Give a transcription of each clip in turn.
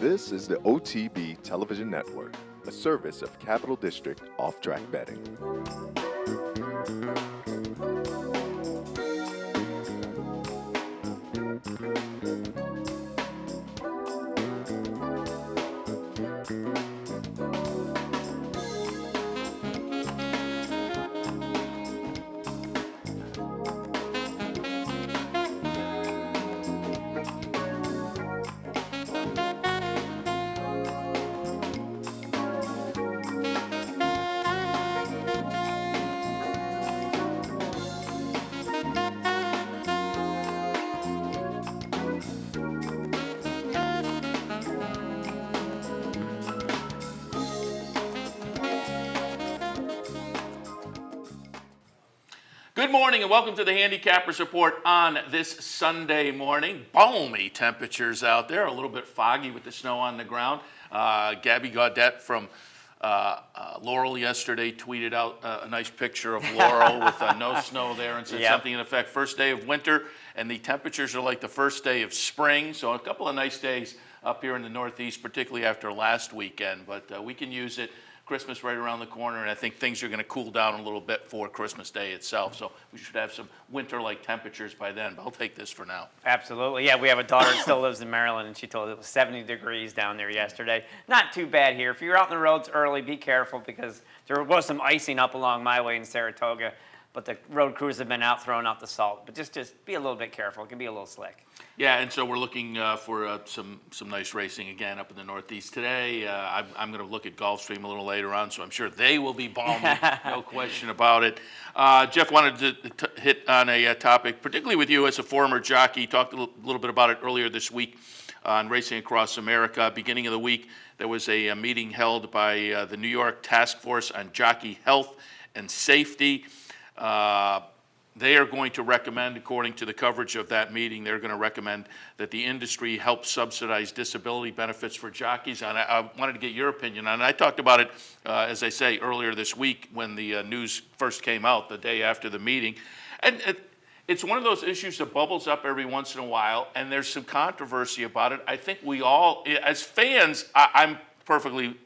This is the OTB Television Network, a service of Capital District Off-Track Betting. Good morning and welcome to the Handicappers Report on this Sunday morning. Balmy temperatures out there, a little bit foggy with the snow on the ground. Gabby Gaudette from Laurel yesterday tweeted out a nice picture of Laurel with no snow there and said something in effect, first day of winter, and the temperatures are like the first day of spring. So a couple of nice days up here in the Northeast, particularly after last weekend, but we can use it. Christmas right around the corner, and I think things are going to cool down a little bit for Christmas Day itself. So we should have some winter-like temperatures by then, but I'll take this for now. Absolutely. Yeah, we have a daughter that still lives in Maryland, and she told us it was 70 degrees down there yesterday. Not too bad here. If you're out on the roads early, be careful because there was some icing up along my way in Saratoga, but the road crews have been out throwing out the salt. But just be a little bit careful. It can be a little slick. Yeah, and so we're looking for some nice racing again up in the Northeast today. I'm going to look at Gulfstream a little later on, so I'm sure they will be balmy, no question about it. Jeff wanted to hit on a topic, particularly with you as a former jockey. You talked a little bit about it earlier this week on Racing Across America. Beginning of the week, there was a meeting held by the New York Task Force on Jockey Health and Safety. They are going to recommend, according to the coverage of that meeting, they're going to recommend that the industry help subsidize disability benefits for jockeys. And I wanted to get your opinion on it. I talked about it, as I say, earlier this week when the news first came out, the day after the meeting. And it's one of those issues that bubbles up every once in a while, and there's some controversy about it. I think we all, as fans, I'm perfectly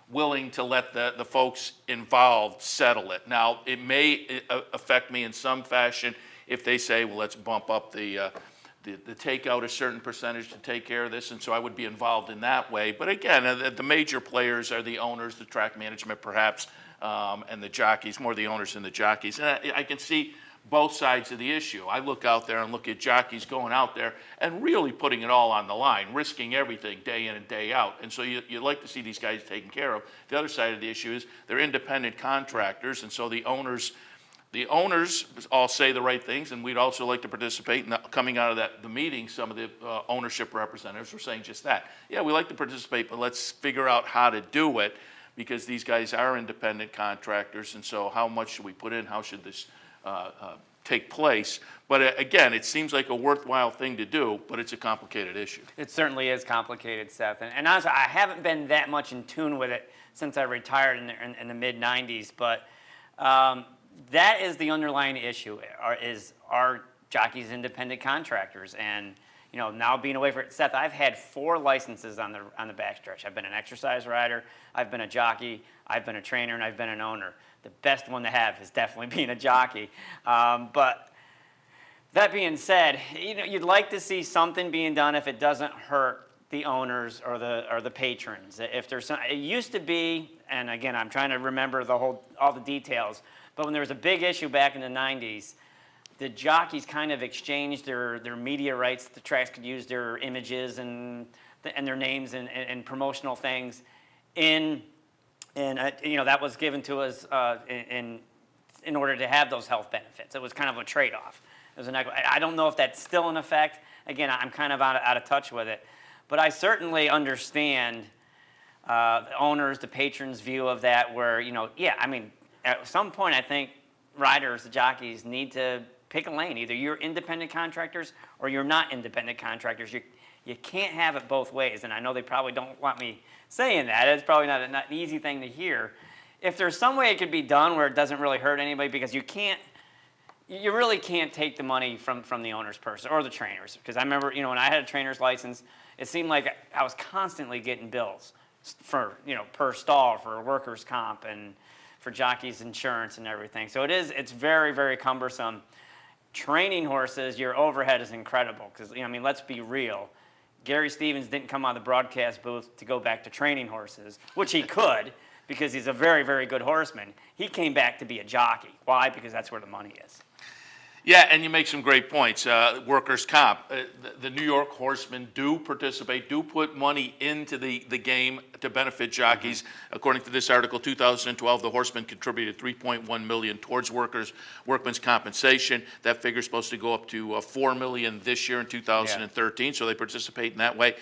willing to let the folks involved settle it. Now, it may affect me in some fashion if they say, well, let's bump up the takeout a certain percentage to take care of this, and so I would be involved in that way. But again, the major players are the owners, the track management perhaps, and the jockeys, more the owners than the jockeys. And I can see both sides of the issue. I look out there and look at jockeys going out there and really putting it all on the line, risking everything day in and day out. And so you'd like to see these guys taken care of. The other side of the issue is they're independent contractors, and so the owners all say the right things, and we'd also like to participate. And coming out of the meeting, some of the ownership representatives were saying just that. Yeah, we like to participate, but let's figure out how to do it because these guys are independent contractors, and so how much should we put in? How should this take place? But again, it seems like a worthwhile thing to do, but it's a complicated issue. It certainly is complicated, Seth. And honestly, I haven't been that much in tune with it since I retired in the mid-'90s, but that is the underlying issue, are jockeys independent contractors? And you know, now being away from it, Seth, I've had 4 licenses on the backstretch. I've been an exercise rider, I've been a jockey, I've been a trainer, and I've been an owner. The best one to have is definitely being a jockey. But that being said, you know, you'd like to see something being done if it doesn't hurt the owners or the patrons. If there's it used to be, and again, I'm trying to remember all the details, but when there was a big issue back in the 90s, the jockeys kind of exchanged their media rights. The tracks could use their images and their names and promotional things And you know, that was given to us in order to have those health benefits. It was kind of a trade-off. I don't know if that's still in effect. Again, I'm kind of out of touch with it. But I certainly understand the owners, the patrons' view of that where, you know, yeah, I mean, at some point I think riders, the jockeys, need to pick a lane. Either you're independent contractors or you're not independent contractors. You can't have it both ways. And I know they probably don't want me saying that. It's probably not an easy thing to hear. If there's some way it could be done where it doesn't really hurt anybody, because you can't you really can't take the money from the owner's purse or the trainers. Because I remember, when I had a trainer's license, it seemed like I was constantly getting bills for, per stall for workers' comp and for jockeys' insurance and everything. So it's very, very cumbersome. Training horses, your overhead is incredible because, let's be real. Gary Stevens didn't come on the broadcast booth to go back to training horses, which he could because he's a very, very good horseman. He came back to be a jockey. Why? Because that's where the money is. Yeah, and you make some great points. Workers' comp. The New York horsemen do participate, do put money into the game to benefit jockeys. According to this article, 2012, the horsemen contributed $3.1 million towards workmen's compensation. That figure is supposed to go up to $4 million this year in 2013, so they participate in that way.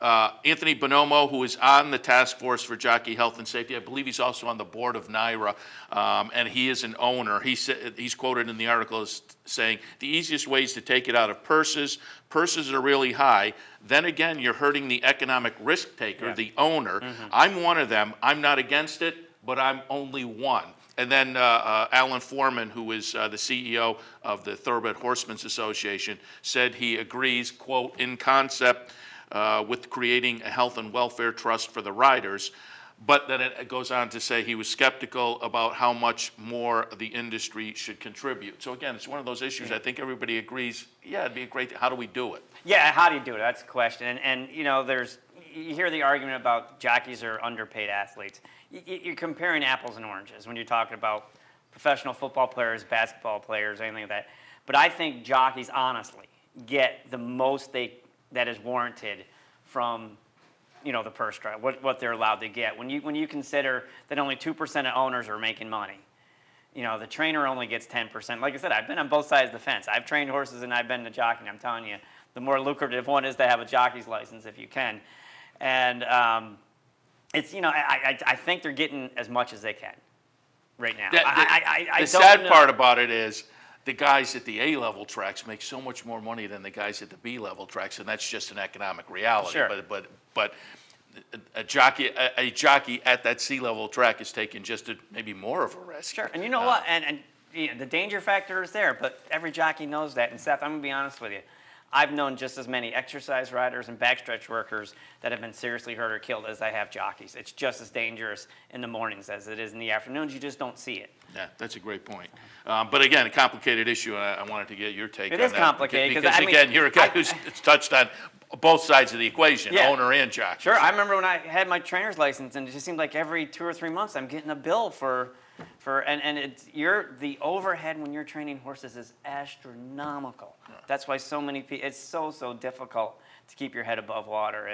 Anthony Bonomo, who is on the task force for jockey health and safety, I believe he's also on the board of NYRA, and he is an owner. He's quoted in the article as saying, the easiest way is to take it out of purses. Purses are really high. Then again, you're hurting the economic risk taker, the owner. I'm one of them. I'm not against it, but I'm only one. And then Alan Foreman, who is the CEO of the Thoroughbred Horsemen's Association, said he agrees, quote, in concept, with creating a health and welfare trust for the riders, but then it goes on to say he was skeptical about how much more the industry should contribute. So again, it's one of those issues I think everybody agrees, it'd be a great, how do we do it? Yeah, how do you do it? That's the question. And you hear the argument about jockeys are underpaid athletes. You're comparing apples and oranges when you're talking about professional football players, basketball players, anything like that. But I think jockeys, honestly, get the most that is warranted from, the purse drive, what they're allowed to get. When you consider that only 2% of owners are making money, the trainer only gets 10%. Like I said, I've been on both sides of the fence. I've trained horses and I've been a jockey. And I'm telling you, the more lucrative one is to have a jockey's license if you can. And it's, I think they're getting as much as they can right now. The sad part about it is, the guys at the A-level tracks make so much more money than the guys at the B-level tracks, and that's just an economic reality. Sure. But a jockey at that C-level track is taking just maybe more of a risk. Sure, and you know what? And the danger factor is there, but every jockey knows that. And Seth, I'm going to be honest with you. I've known just as many exercise riders and backstretch workers that have been seriously hurt or killed as I have jockeys. It's just as dangerous in the mornings as it is in the afternoons. You just don't see it. Yeah, that's a great point. But again, a complicated issue, and I wanted to get your take on that. It is complicated. Because again, you're a guy who's touched on both sides of the equation, owner and jockey. Sure, I remember when I had my trainer's license, and it just seemed like every 2 or 3 months I'm getting a bill and the overhead when you're training horses is astronomical. Yeah. That's why so many people, it's so difficult to keep your head above water.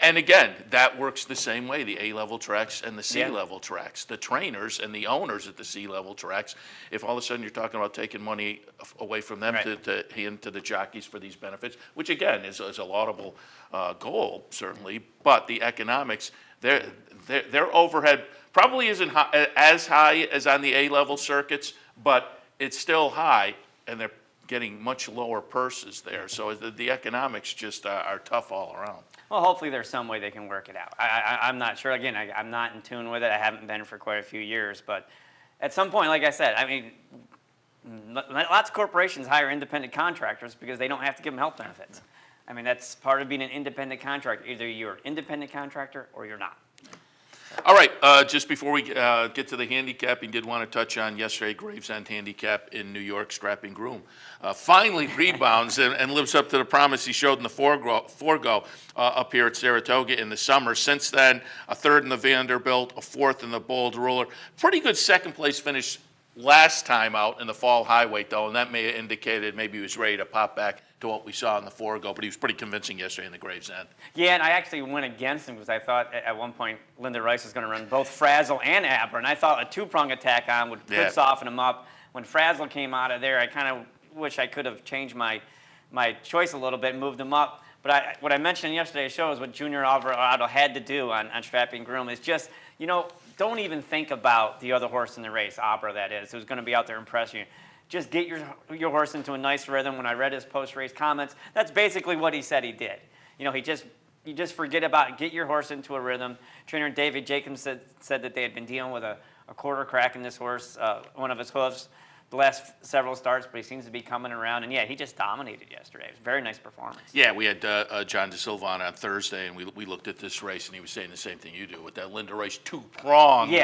And again, that works the same way, the A-level tracks and the C-level tracks. The trainers and the owners at the C-level tracks, if all of a sudden you're talking about taking money away from them to hand to the jockeys for these benefits, which again is a laudable goal, certainly, but the economics, their overhead probably isn't as high as on the A-level circuits, but it's still high, and they're getting much lower purses there. So the economics just are tough all around. Well, hopefully there's some way they can work it out. I'm not sure. Again, I'm not in tune with it. I haven't been for quite a few years. But at some point, like I said, lots of corporations hire independent contractors because they don't have to give them health benefits. That's part of being an independent contractor. Either you're an independent contractor or you're not. All right, just before we get to the handicapping, did want to touch on yesterday, Gravesend Handicap in New York, Strapping Groom. Finally rebounds and lives up to the promise he showed in the Forgo up here at Saratoga in the summer. Since then, a third in the Vanderbilt, a fourth in the Bold Ruler. Pretty good second place finish last time out in the Fall Highweight, though, and that may have indicated maybe he was ready to pop back to what we saw in the Forgo, but he was pretty convincing yesterday in the Gravesend. Yeah, and I actually went against him because I thought at one point Linda Rice was going to run both Frazzle and Abra, and I thought a two-prong attack on would soften him up. When Frazzle came out of there, I kind of wish I could have changed my choice a little bit and moved him up. But what I mentioned in yesterday's show is what Junior Alvarado had to do on Strapping Groom is just, don't even think about the other horse in the race, Abra that is, who's going to be out there impressing you. Just get your horse into a nice rhythm. When I read his post-race comments, that's basically what he said he did. You just forget about it. Get your horse into a rhythm. Trainer David Jacobs said that they had been dealing with a quarter crack in this horse, one of his hoofs. the last several starts, but he seems to be coming around. And yeah, he just dominated yesterday. It was a very nice performance. Yeah, we had John DeSilva on Thursday, and we looked at this race, and he was saying the same thing you do with that Linda Rice two-prong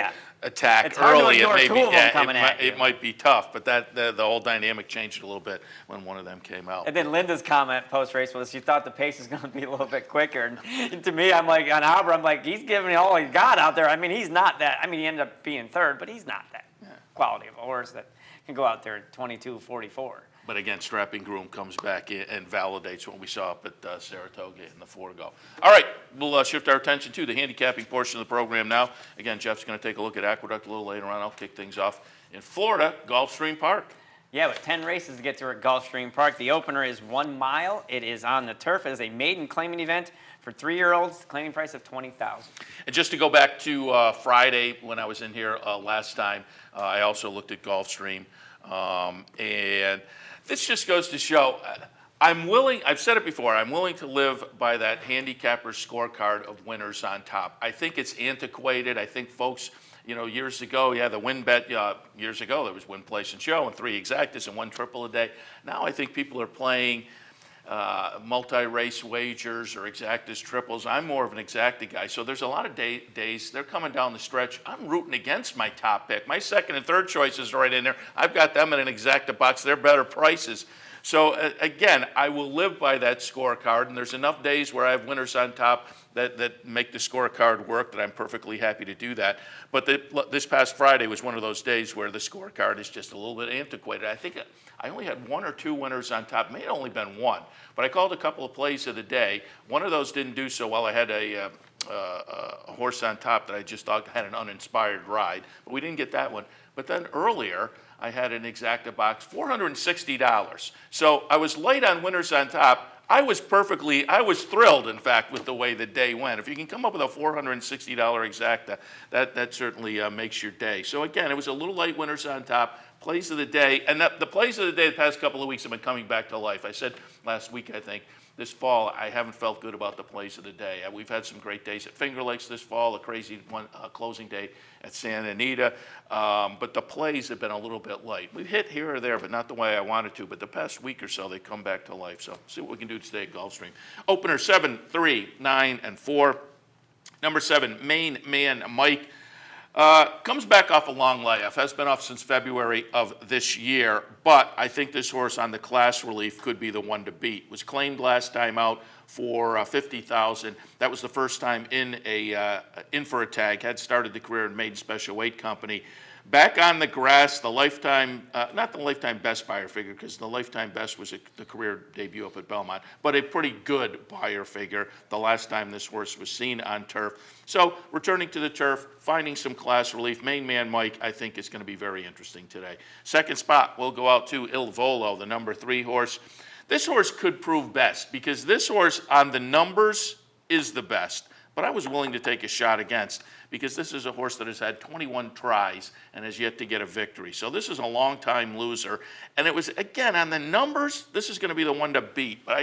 attack it's hard early. To ignore two of them coming at you. It might be tough, but the whole dynamic changed a little bit when one of them came out. And then Linda's comment post-race was she thought the pace was going to be a little bit quicker. And to me, I'm like, on Albert, I'm like, he's giving me all he's got out there. I mean, he's not that. I mean, he ended up being third, but he's not that quality of a horse that can go out there at 22:44. But again, Strapping Groom comes back in and validates what we saw up at Saratoga in the 4-go. All right, we'll shift our attention to the handicapping portion of the program now. Again, Jeff's going to take a look at Aqueduct a little later on. I'll kick things off in Florida, Gulfstream Park. Yeah, with 10 races to get to at Gulfstream Park. The opener is 1 mile. It is on the turf. It is a maiden claiming event for 3-year-olds, claiming price of $20,000. And just to go back to Friday when I was in here last time, I also looked at Gulfstream. And this just goes to show, I've said it before, I'm willing to live by that handicapper's scorecard of winners on top. I think it's antiquated. I think folks, years ago, the win bet, years ago, there was win, place, and show, and 3 exactas and 1 triple a day. Now I think people are playing multi-race wagers or exactas, triples. I'm more of an exacta guy. So there's a lot of days, they're coming down the stretch. I'm rooting against my top pick. My second and third choices are right in there. I've got them in an exacta box. They're better prices. So again, I will live by that scorecard, and there's enough days where I have winners on top that make the scorecard work that I'm perfectly happy to do that. But this past Friday was one of those days where the scorecard is just a little bit antiquated. I think I only had 1 or 2 winners on top. It may have only been 1, but I called a couple of plays of the day. One of those didn't do so well. I had a horse on top that I just thought had an uninspired ride, but we didn't get that one. But then earlier, I had an exacta box, $460. So I was late on winners on top. I was thrilled, in fact, with the way the day went. If you can come up with a $460 exacta, that certainly makes your day. So again, it was a little late winners on top, plays of the day, and the plays of the day the past couple of weeks have been coming back to life. I said last week, I think, this fall, I haven't felt good about the plays of the day. We've had some great days at Finger Lakes this fall, a crazy one, closing day at Santa Anita, but the plays have been a little bit light. We've hit here or there, but not the way I wanted to, but the past week or so, they come back to life. So see what we can do today at Gulfstream. Opener 7, 3, 9, and 4. Number 7, Main Man Mike. Comes back off a long layoff, has been off since February of this year, but I think this horse on the class relief could be the one to beat. Was claimed last time out for $50,000. That was the first time in for a tag, had started the career in Maiden Special Weight Company. Back on the grass, the lifetime, not the lifetime best buyer figure, because the lifetime best was the career debut up at Belmont, but a pretty good buyer figure the last time this horse was seen on turf. So returning to the turf, finding some class relief. Main Man Mike, I think, is going to be very interesting today. Second spot, we'll go out to Il Volo, the number 3 horse. This horse could prove best, because this horse on the numbers is the best, but I was willing to take a shot against, because this is a horse that has had 21 tries and has yet to get a victory. So this is a long-time loser. And it was, again, on the numbers, this is going to be the one to beat. But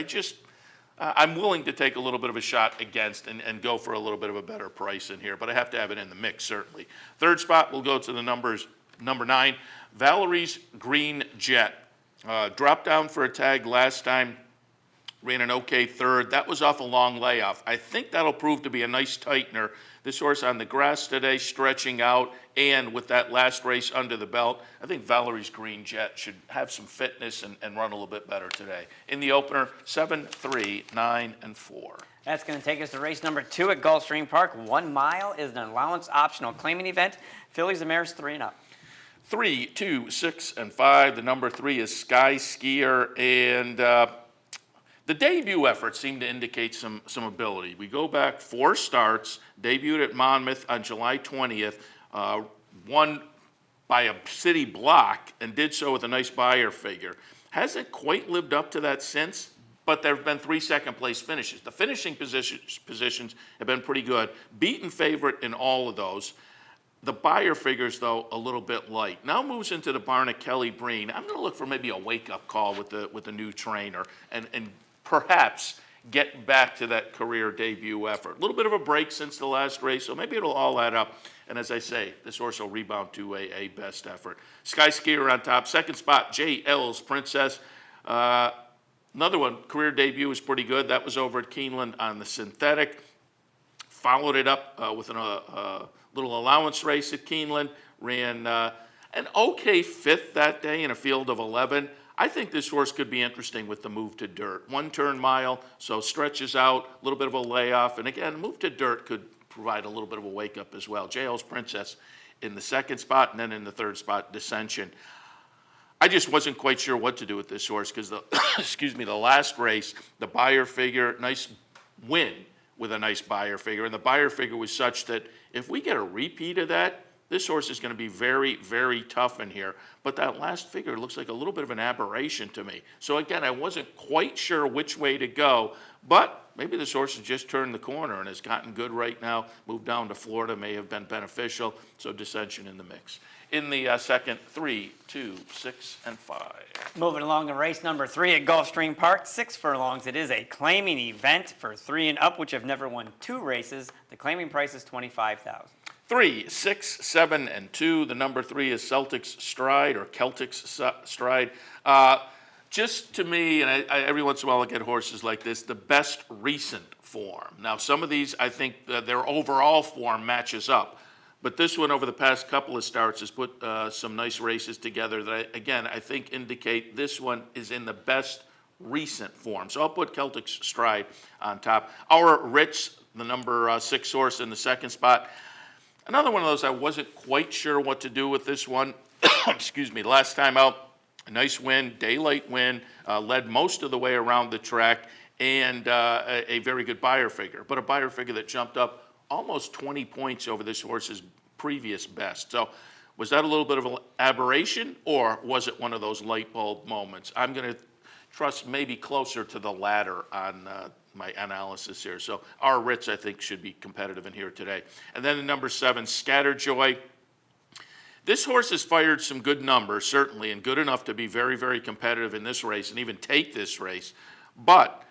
I'm willing to take a little bit of a shot against and go for a little bit of a better price in here. But I have to have it in the mix, certainly. Third spot, we'll go to the number 9, Valerie's Green Jet. Dropped down for a tag last time. Ran an okay third. That was off a long layoff. I think that'll prove to be a nice tightener. This horse on the grass today, stretching out, and with that last race under the belt, I think Valerie's Green Jet should have some fitness and run a little bit better today. In the opener, 7, 3, 9, and 4. That's going to take us to race number 2 at Gulfstream Park. 1 mile is an allowance optional claiming event. Fillies and mares 3 and up. 3, 2, 6, and 5. The number 3 is Sky Skier, and the debut effort seemed to indicate some ability. We go back 4 starts, debuted at Monmouth on July 20th, won by a city block, and did so with a nice buyer figure. Hasn't quite lived up to that since, but there have been 3 second-place finishes. The finishing positions have been pretty good. Beaten favorite in all of those. The buyer figures, though, a little bit light. Now moves into the barn at Kelly Breen. I'm going to look for maybe a wake-up call with the new trainer and perhaps get back to that career debut effort. A little bit of a break since the last race, so maybe it'll all add up. And as I say, this horse will rebound to a best effort. Sky Skier on top. Second spot, JL's Princess. Another one, career debut was pretty good. That was over at Keeneland on the synthetic. Followed it up with a little allowance race at Keeneland. Ran an okay fifth that day in a field of 11. I think this horse could be interesting with the move to dirt. 1 turn mile, so stretches out, a little bit of a layoff. And again, move to dirt could provide a little bit of a wake up as well. JL's Princess in the second spot, and then in the third spot, Dissension. I just wasn't quite sure what to do with this horse because the, excuse me, the last race, the buyer figure, nice win with a nice buyer figure. And the buyer figure was such that if we get a repeat of that, this horse is going to be very, very tough in here. But that last figure looks like a little bit of an aberration to me. So again, I wasn't quite sure which way to go, but maybe this horse has just turned the corner and has gotten good right now. Moved down to Florida may have been beneficial. So Dissension in the mix. In the second, 3, 2, 6, and 5. Moving along to race number 3 at Gulfstream Park, 6 furlongs. It is a claiming event for 3 and up, which have never won 2 races. The claiming price is $25,000. 3, 6, 7, and 2. The number 3 is Celtic's Stride or Celtic's Stride. Just to me, and I every once in a while I get horses like this, the best recent form. Now, some of these, I think their overall form matches up. But this one over the past couple of starts has put some nice races together that, I think indicate this one is in the best recent form. So I'll put Celtic's Stride on top. Our Rich, the number 6 horse in the second spot. Another one of those I wasn't quite sure what to do with this one. Excuse me. Last time out, a nice win, daylight win, led most of the way around the track, and a very good buyer figure. But a buyer figure that jumped up almost 20 points over this horse's previous best. So was that a little bit of an aberration, or was it one of those light bulb moments? I'm going to trust maybe closer to the latter on my analysis here. So our Ritz, I think, should be competitive in here today. And then the number 7, Scatterjoy. This horse has fired some good numbers, certainly, and good enough to be very, very competitive in this race and even take this race, but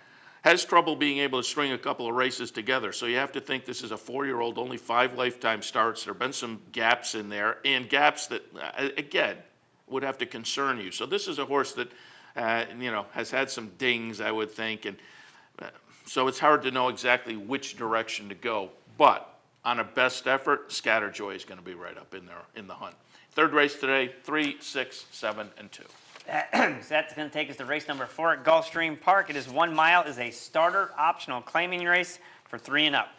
has trouble being able to string a couple of races together. So you have to think this is a 4-year-old, only 5 lifetime starts. There have been some gaps in there, and gaps that, again, would have to concern you. So this is a horse that, has had some dings, I would think, and so it's hard to know exactly which direction to go. But on a best effort, Scatterjoy is going to be right up in there in the hunt. Third race today, 3, 6, 7, and 2. So that's going to take us to race number 4 at Gulfstream Park. It is 1 mile, is a starter optional claiming race for 3 and up.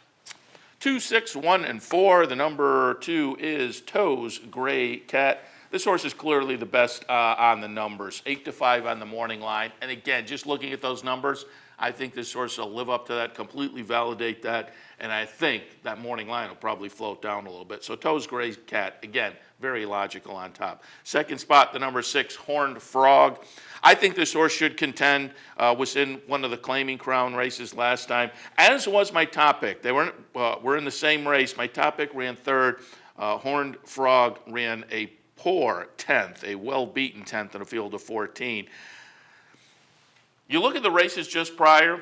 2, 6, 1, and 4. The number 2 is Toe's Gray Cat. This horse is clearly the best on the numbers. 8 to 5 on the morning line. And again, just looking at those numbers, I think this horse will live up to that, completely validate that, and I think that morning line will probably float down a little bit. So Toe's Gray Cat, again, very logical on top. Second spot, the number 6, Horned Frog. I think this horse should contend, was in one of the Claiming Crown races last time, as was my top pick. They were in the same race. My top pick ran 3rd. Horned Frog ran a poor 10th, a well-beaten 10th in a field of 14. You look at the races just prior,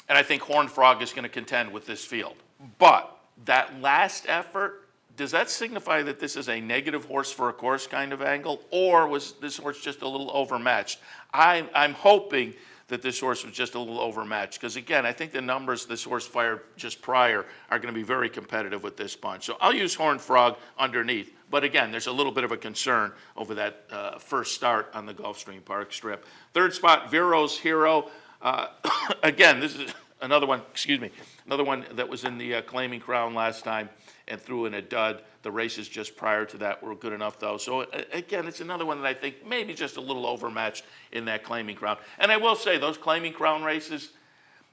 and I think Horned Frog is going to contend with this field. But that last effort, does that signify that this is a negative horse for a course kind of angle, or was this horse just a little overmatched? I'm hoping that this horse was just a little overmatched, because again, I think the numbers this horse fired just prior are going to be very competitive with this bunch. So I'll use Horned Frog underneath. But again, there's a little bit of a concern over that first start on the Gulfstream Park strip. Third spot, Vero's Hero. Again, this is another one that was in the Claiming Crown last time and threw in a dud. The races just prior to that were good enough, though. So, again, it's another one that I think maybe just a little overmatched in that Claiming Crown. And I will say, those Claiming Crown races,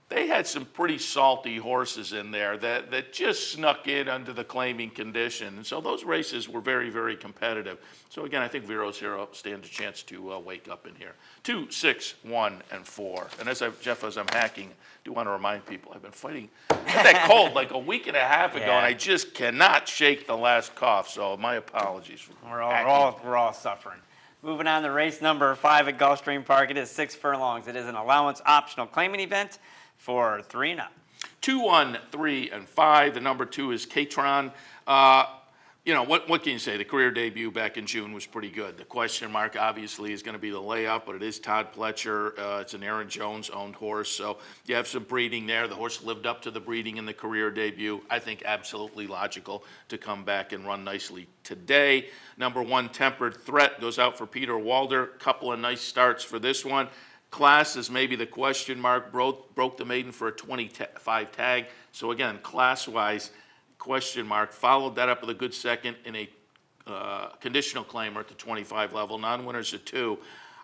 they had some pretty salty horses in there that just snuck in under the claiming condition. And so those races were very, very competitive. So again, I think Vero's Hero stands a chance to wake up in here. 2, 6, 1, and 4. And as I'm hacking, I do want to remind people, I've been fighting that cold like a week and a half ago, and I just cannot shake the last cough. So my apologies. We're all suffering. Moving on to race number 5 at Gulfstream Park. It is 6 furlongs. It is an allowance optional claiming event for 3 and up. 2, 1, 3, and 5. The number 2 is Katron. What can you say? The career debut back in June was pretty good. The question mark obviously is going to be the layout, but it is Todd Pletcher. It's an Aaron Jones-owned horse, so you have some breeding there. The horse lived up to the breeding in the career debut. I think absolutely logical to come back and run nicely today. Number 1, Tempered Threat, goes out for Peter Walder. Couple of nice starts for this one. Class is maybe the question mark. Broke the maiden for a 25 tag. So again, class-wise, question mark. Followed that up with a good second in a conditional claimer at the 25 level. Non-winners at 2.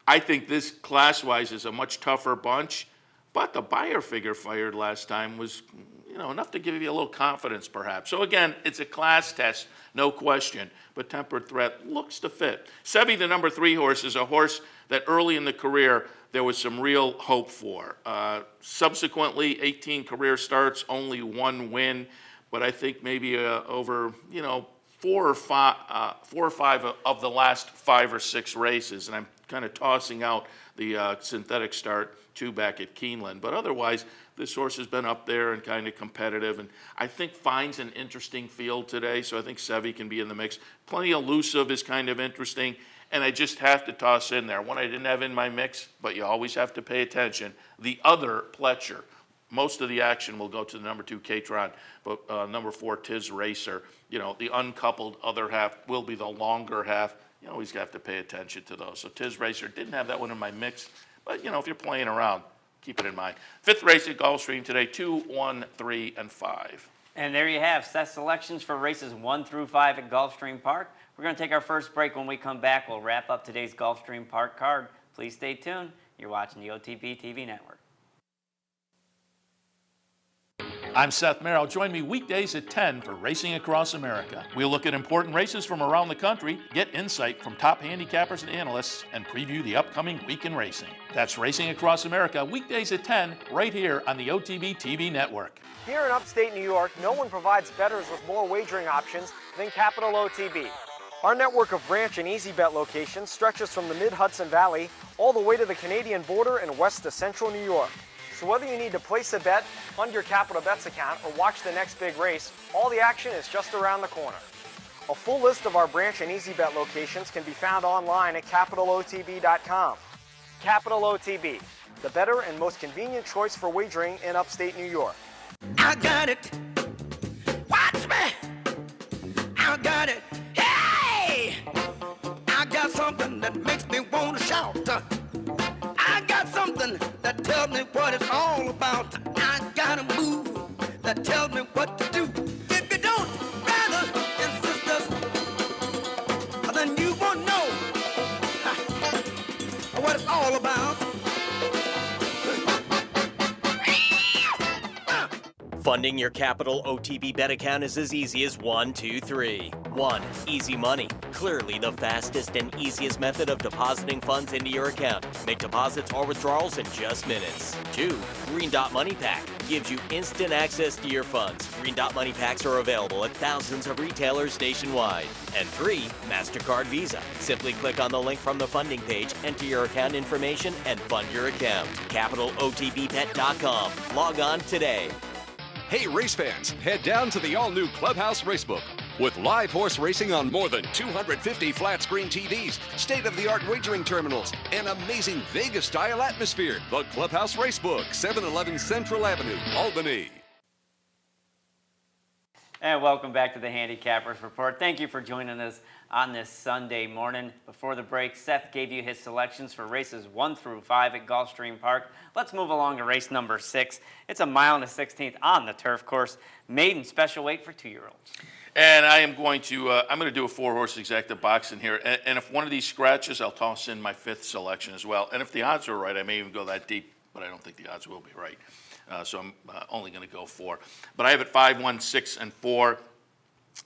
I think this class-wise is a much tougher bunch, but the buyer figure fired last time was enough to give you a little confidence perhaps. So again, it's a class test, no question, but Tempered Threat looks to fit. Sebi, the number 3 horse, is a horse that early in the career there was some real hope for. Subsequently, 18 career starts, only 1 win, but I think maybe over 4 or 5 of the last 5 or 6 races, and I'm kind of tossing out the synthetic start 2 back at Keeneland. But otherwise, this horse has been up there and kind of competitive, and I think finds an interesting field today, so I think Sevi can be in the mix. Plenty Elusive is kind of interesting, and I just have to toss in there one I didn't have in my mix, but you always have to pay attention. The other Pletcher. Most of the action will go to the number 2 Katron, but number 4 Tiz Racer. The uncoupled other half will be the longer half. You always have to pay attention to those. So Tiz Racer, didn't have that one in my mix, but if you're playing around, keep it in mind. 5th race at Gulfstream today, 2, 1, 3, and 5. And there you have set selections for races 1 through 5 at Gulfstream Park. We're going to take our first break. When we come back, we'll wrap up today's Gulfstream Park card. Please stay tuned. You're watching the OTB TV Network. I'm Seth Merrill. Join me weekdays at 10 for Racing Across America. We'll look at important races from around the country, get insight from top handicappers and analysts, and preview the upcoming week in racing. That's Racing Across America, weekdays at 10, right here on the OTB TV Network. Here in upstate New York, no one provides bettors with more wagering options than Capital OTB. Our network of branch and easy bet locations stretches from the mid-Hudson Valley all the way to the Canadian border and west to central New York. So whether you need to place a bet, fund your Capital Bets account, or watch the next big race, all the action is just around the corner. A full list of our branch and easy bet locations can be found online at capitalotb.com. Capital OTB, the better and most convenient choice for wagering in upstate New York. I got it. Watch me. I got it. Hey! I got something that makes me want to shout. I got something that tells me what it's all about. I got a move that tells me what to do. If you don't, brothers and sisters, then you won't know what it's all about. Funding your Capital OTB bet account is as easy as 1, 2, 3. 1. Easy Money. Clearly the fastest and easiest method of depositing funds into your account. Make deposits or withdrawals in just minutes. 2. Green Dot Money Pack. Gives you instant access to your funds. Green Dot Money Packs are available at thousands of retailers nationwide. And 3. MasterCard Visa. Simply click on the link from the funding page, enter your account information, and fund your account. CapitalOTBBet.com. Log on today. Hey race fans, head down to the all-new Clubhouse Racebook. With live horse racing on more than 250 flat-screen TVs, state-of-the-art wagering terminals, and amazing Vegas-style atmosphere. The Clubhouse Racebook, 711 Central Avenue, Albany. And welcome back to the Handicappers Report. Thank you for joining us on this Sunday morning. Before the break, Seth gave you his selections for races 1 through 5 at Gulfstream Park. Let's move along to race number 6. It's a 1.16 miles on the turf course. Maiden special weight for 2-year-olds. And I am going to, I'm going to do a 4-horse exacta box in here. And if one of these scratches, I'll toss in my 5th selection as well. And if the odds are right, I may even go that deep, but I don't think the odds will be right. So I'm only going to go 4. But I have it 5, 1, 6, and 4.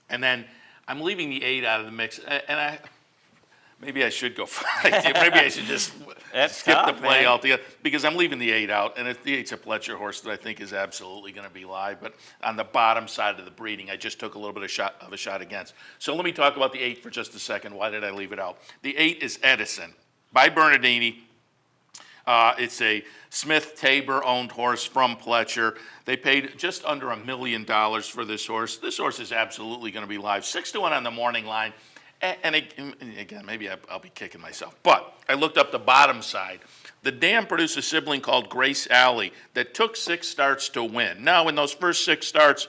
And then I'm leaving the 8 out of the mix. And maybe I should go 5. Maybe I should just skip the play altogether, because I'm leaving the 8 out. And the 8's a Pletcher horse that I think is absolutely going to be live. But on the bottom side of the breeding, I just took a little bit of a shot against. So let me talk about the 8 for just a second. Why did I leave it out? The 8 is Edison by Bernardini. It's a Smith Tabor-owned horse from Pletcher. They paid just under $1 million for this horse. This horse is absolutely going to be live. 6-1 on the morning line. And again, maybe I'll be kicking myself. But I looked up the bottom side. The dam produced a sibling called Grace Alley that took 6 starts to win. Now, in those first 6 starts,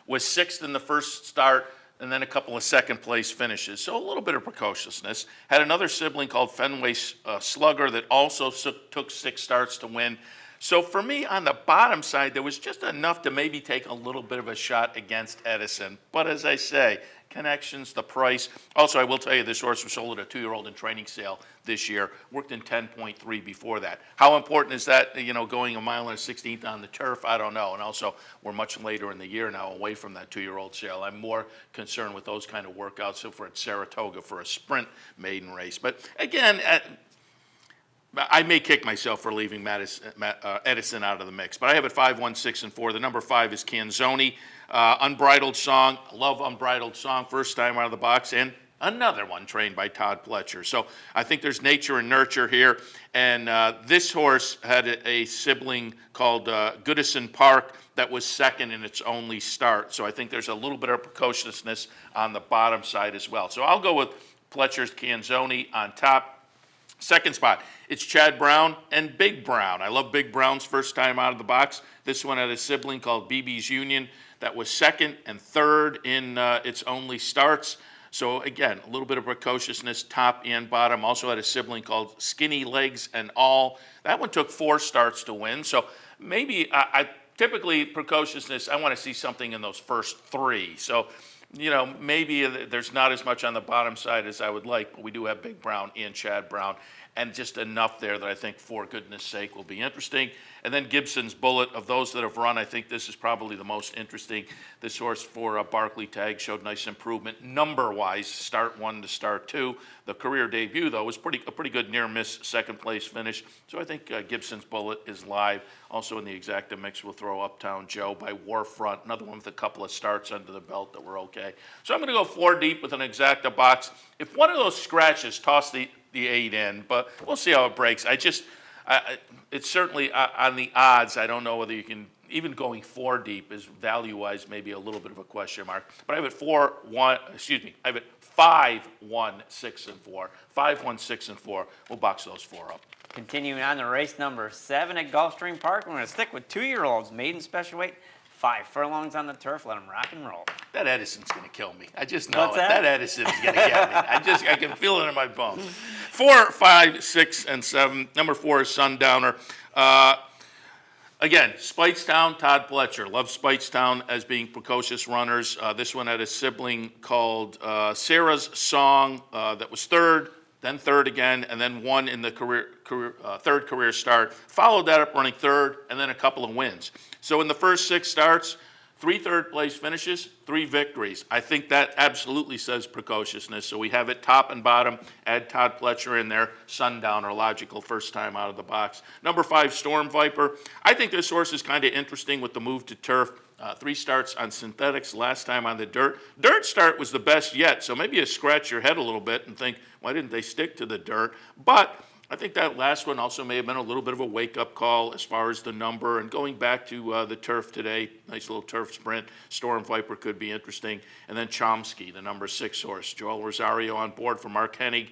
was 6th in the first start, and then a couple of second-place finishes. So a little bit of precociousness. Had another sibling called Fenway Slugger that also took 6 starts to win. So for me, on the bottom side, there was just enough to maybe take a little bit of a shot against Edison. But as I say, connections, the price. Also, I will tell you, this horse was sold at a 2-year-old in training sale this year. Worked in 10.3 before that. How important is that, going a mile and a 16th on the turf? I don't know. And also, we're much later in the year now away from that 2-year-old sale. I'm more concerned with those kind of workouts if we're at Saratoga for a sprint maiden race. But again, I may kick myself for leaving Edison out of the mix, but I have it 5, 1, 6, and 4. The number 5 is Canzoni. Unbridled Song. Love Unbridled Song. First time out of the box. And another one trained by Todd Pletcher. So I think there's nature and nurture here. And this horse had a sibling called Goodison Park that was second in its only start. So I think there's a little bit of precociousness on the bottom side as well. So I'll go with Pletcher's Canzoni on top. Second spot, it's Chad Brown and Big Brown. I love Big Brown's first time out of the box. This one had a sibling called BB's Union that was second and third in its only starts. So again, a little bit of precociousness, top and bottom. Also had a sibling called Skinny Legs and All. That one took 4 starts to win. So maybe, typically precociousness, I want to see something in those first 3. So, maybe there's not as much on the bottom side as I would like, but we do have Big Brown and Chad Brown, and just enough there that I think, for goodness sake, will be interesting. And then Gibson's Bullet. Of those that have run, I think this is probably the most interesting. This horse for Barclay Tag showed nice improvement number-wise, start 1 to start 2. The career debut, though, was a pretty good near-miss second-place finish. So I think Gibson's Bullet is live. Also in the exacta mix, we'll throw Uptown Joe by Warfront, another one with a couple of starts under the belt that were okay. So I'm going to go 4 deep with an exacta box. If one of those scratches, toss the 8 in, but we'll see how it breaks. It's certainly on the odds. I don't know whether you can, even going 4 deep is value-wise maybe a little bit of a question mark. But I have it I have it 5, 1, 6, and 4. 5, 1, 6, and 4. We'll box those 4 up. Continuing on to race number 7 at Gulfstream Park, we're going to stick with 2-year-olds, maiden special weight, 5 furlongs on the turf. Let them rock and roll. That Edison's going to kill me. I just know What's that? That Edison's going to get me. I can feel it in my bones. 4, 5, 6, and 7. Number 4 is Sundowner. Again, Speightstown, Todd Pletcher. Love Speightstown as being precocious runners. This one had a sibling called Sarah's Song that was third, then third again, and then won in the third career start. Followed that up running third, and then a couple of wins. So in the first 6 starts, 3 third-place finishes, 3 victories. I think that absolutely says precociousness. So we have it top and bottom. Add Todd Pletcher in there. Sundowner, logical first time out of the box. Number 5, Storm Viper. I think this horse is kind of interesting with the move to turf. 3 starts on synthetics, last time on the dirt. Dirt start was the best yet, so maybe you scratch your head a little bit and think, why didn't they stick to the dirt? But I think that last one also may have been a little bit of a wake-up call as far as the number. And going back to the turf today, nice little turf sprint. Storm Viper could be interesting. And then Chomsky, the number 6 horse. Joel Rosario on board for Mark Hennig.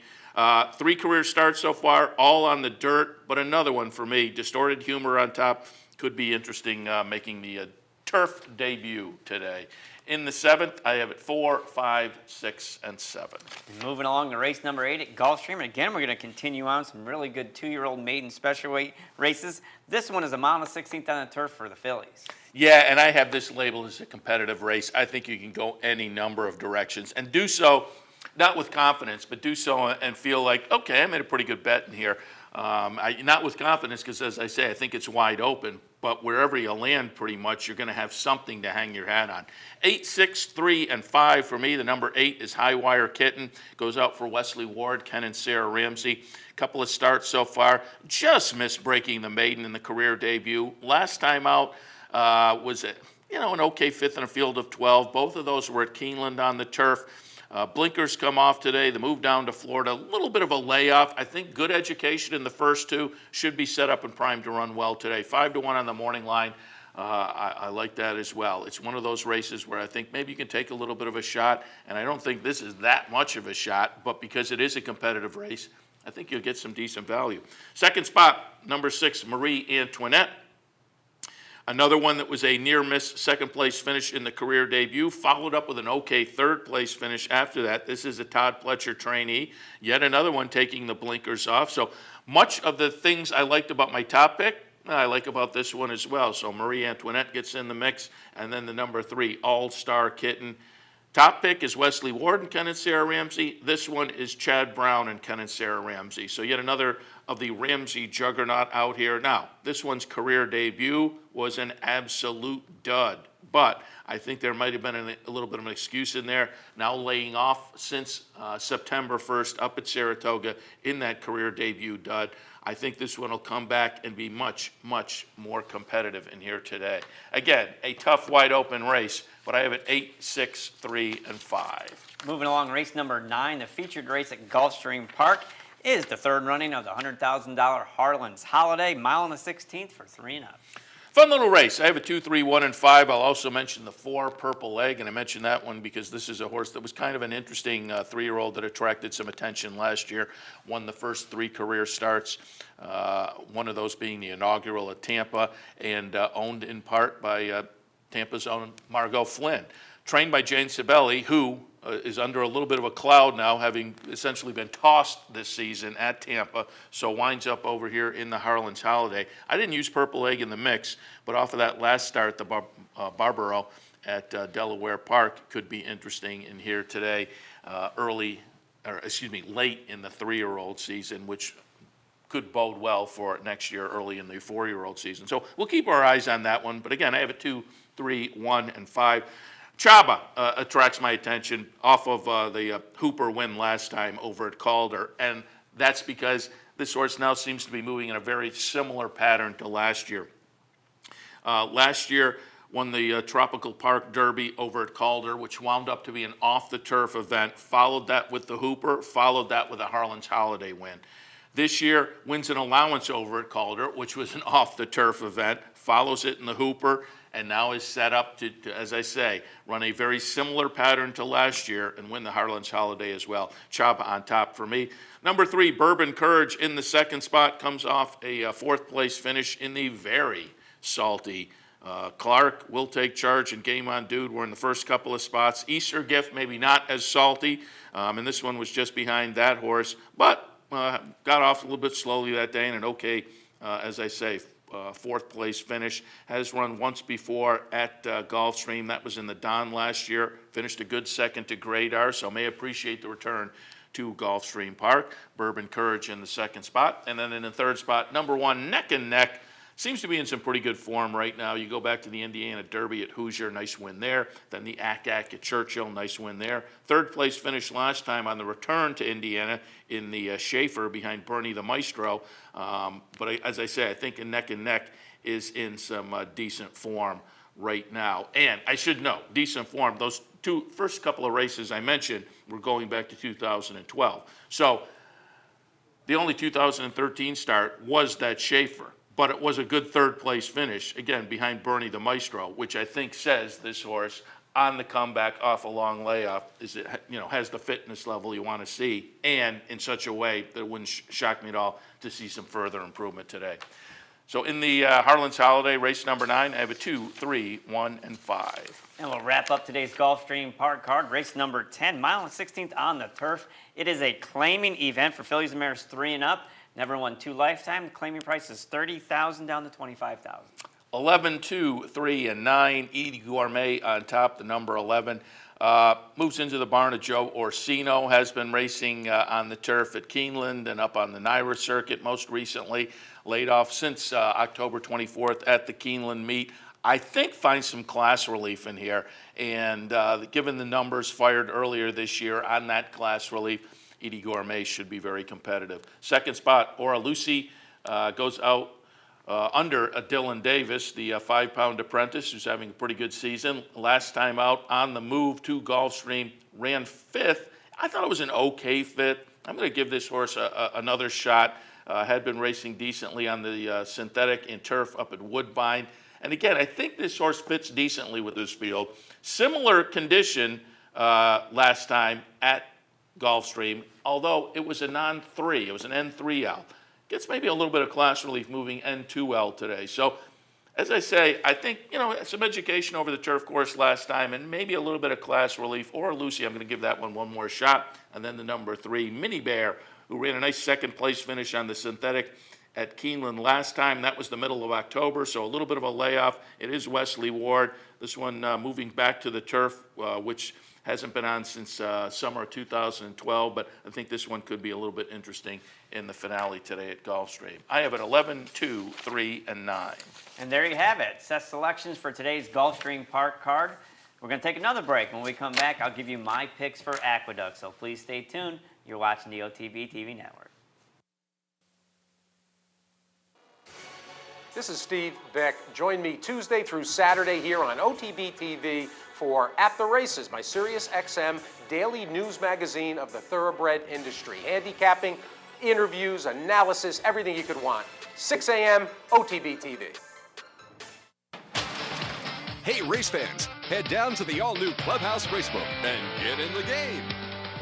3 career starts so far, all on the dirt. But another one for me, Distorted Humor on top, could be interesting, making the turf debut today. In the 7th, I have it 4, 5, 6, and 7. Moving along to race number 8 at Gulfstream. And again, we're going to continue on some really good 2-year-old maiden special weight races. This one is a mile and 16th on the turf for the fillies. Yeah, and I have this labeled as a competitive race. I think you can go any number of directions and do so, not with confidence, but do so and feel like, okay, I made a pretty good bet in here. Not with confidence because, as I say, I think it's wide open. But wherever you land, pretty much, you're going to have something to hang your hat on. 8, 6, 3, and 5 for me. The number 8 is High Wire Kitten. Goes out for Wesley Ward, Ken and Sarah Ramsey. Couple of starts so far. Just missed breaking the maiden in the career debut. Last time out was an okay 5th in a field of 12. Both of those were at Keeneland on the turf. Blinkers come off today. The move down to Florida, a little bit of a layoff. I think good education in the first two, should be set up and primed to run well today. 5-1 on the morning line. I like that as well. It's one of those races where I think maybe you can take a little bit of a shot, and I don't think this is that much of a shot, but because it is a competitive race, I think you'll get some decent value. Second spot, number 6, Marie Antoinette. Another one that was a near-miss second-place finish in the career debut, followed up with an okay third-place finish after that. This is a Todd Pletcher trainee. Yet another one taking the blinkers off. So much of the things I liked about my top pick, I like about this one as well. So Marie Antoinette gets in the mix, and then the number 3, All-Star Kitten. Top pick is Wesley Ward and Ken and Sarah Ramsey. This one is Chad Brown and Ken and Sarah Ramsey. So yet another of the Ramsey juggernaut out here. Now, this one's career debut was an absolute dud, but I think there might have been a little bit of an excuse in there. Now laying off since September 1st up at Saratoga in that career debut dud. I think this one will come back and be much, much more competitive in here today. Again, a tough, wide open race, but I have it 8, 6, 3, and 5. Moving along, race number 9, the featured race at Gulfstream Park is the third running of the $100,000 Harlan's Holiday, mile and a 16th for 3 and up. Fun little race. I have a 2, 3, 1, and 5. I'll also mention the 4 Purple Egg, and I mentioned that one because this is a horse that was kind of an interesting 3-year-old that attracted some attention last year. Won the first 3 career starts, one of those being the inaugural at Tampa, and owned in part by Tampa's own Margot Flynn. Trained by Jane Sibeli, who is under a little bit of a cloud now, having essentially been tossed this season at Tampa, so winds up over here in the Harlan's Holiday. I didn't use Purple Egg in the mix, but off of that last start, the Barbaro at Delaware Park could be interesting in here today, late in the 3-year-old season, which could bode well for next year, early in the 4-year-old season. So we'll keep our eyes on that one, but again, I have a 2, 3, 1, and 5. Chaba attracts my attention off of the Hooper win last time over at Calder, and that's because this horse now seems to be moving in a very similar pattern to last year. Last year won the Tropical Park Derby over at Calder, which wound up to be an off-the-turf event, followed that with the Hooper, followed that with a Harlan's Holiday win. This year wins an allowance over at Calder, which was an off-the-turf event, follows it in the Hooper, and now is set up to, as I say, run a very similar pattern to last year and win the Harlan's Holiday as well. Chaba on top for me. Number 3, Bourbon Courage in the second spot, comes off a 4th place finish in the very salty Clark. Will Take Charge and Game On Dude were in the first couple of spots. Easter Gift maybe not as salty, and this one was just behind that horse, but got off a little bit slowly that day and an okay, as I say, 4th place finish. Has run once before at Gulfstream. That was in the Don last year. Finished a good second to Gradar, so may appreciate the return to Gulfstream Park. Bourbon Courage in the second spot. And then in the third spot, number 1, Neck and Neck. Seems to be in some pretty good form right now. You go back to the Indiana Derby at Hoosier, nice win there. Then the ACAC at Churchill, nice win there. 3rd place finish last time on the return to Indiana in the Schaefer behind Bernie the Maestro. But as I say, I think Neck and Neck is in some decent form right now. And I should know, decent form, those first couple of races I mentioned were going back to 2012. So the only 2013 start was that Schaefer. But it was a good 3rd place finish, again, behind Bernie the Maestro, which I think says this horse on the comeback off a long layoff is it, has the fitness level you want to see, and in such a way that it wouldn't shock me at all to see some further improvement today. So in the Harlan's Holiday, race number 9, I have a 2, 3, 1, and 5. And we'll wrap up today's Gulfstream Park card. Race number 10, mile and 16th on the turf. It is a claiming event for fillies and mares 3 and up. Never won 2 lifetime. The claiming price is $30,000 down to $25,000. 11, 2, 3, and 9. Edie Gourmet on top, the number 11. Moves into the barn of Joe Orsino. Has been racing on the turf at Keeneland and up on the Naira circuit most recently. Laid off since October 24th at the Keeneland meet. I think finds some class relief in here. And given the numbers fired earlier this year on that class relief, Edie Gourmet should be very competitive. Second spot, Ora Lucy goes out under Dylan Davis, the 5-pound apprentice who's having a pretty good season. Last time out on the move to Gulfstream, ran 5th. I thought it was an okay fit. I'm going to give this horse another shot. Had been racing decently on the synthetic and turf up at Woodbine. And again, I think this horse fits decently with this field. Similar condition last time at Gulfstream, although it was a non-3. It was an N3L. Gets maybe a little bit of class relief moving N2L today. So, as I say, I think, some education over the turf course last time and maybe a little bit of class relief. Or Lucy, I'm going to give that one more shot. And then the number 3, Mini Bear, who ran a nice second-place finish on the synthetic at Keeneland last time. That was the middle of October, so a little bit of a layoff. It is Wesley Ward. This one moving back to the turf, which hasn't been on since summer of 2012, but I think this one could be a little bit interesting in the finale today at Gulfstream. I have it 11, 2, 3, and 9. And there you have it. Set selections for today's Gulfstream Park card. We're going to take another break. When we come back, I'll give you my picks for Aqueduct, so please stay tuned. You're watching the OTB TV Network. This is Steve Beck. Join me Tuesday through Saturday here on OTB TV for At the Races, my Sirius XM daily news magazine of the thoroughbred industry. Handicapping, interviews, analysis, everything you could want. 6 a.m. OTB TV. Hey, race fans, head down to the all-new Clubhouse Racebook and get in the game.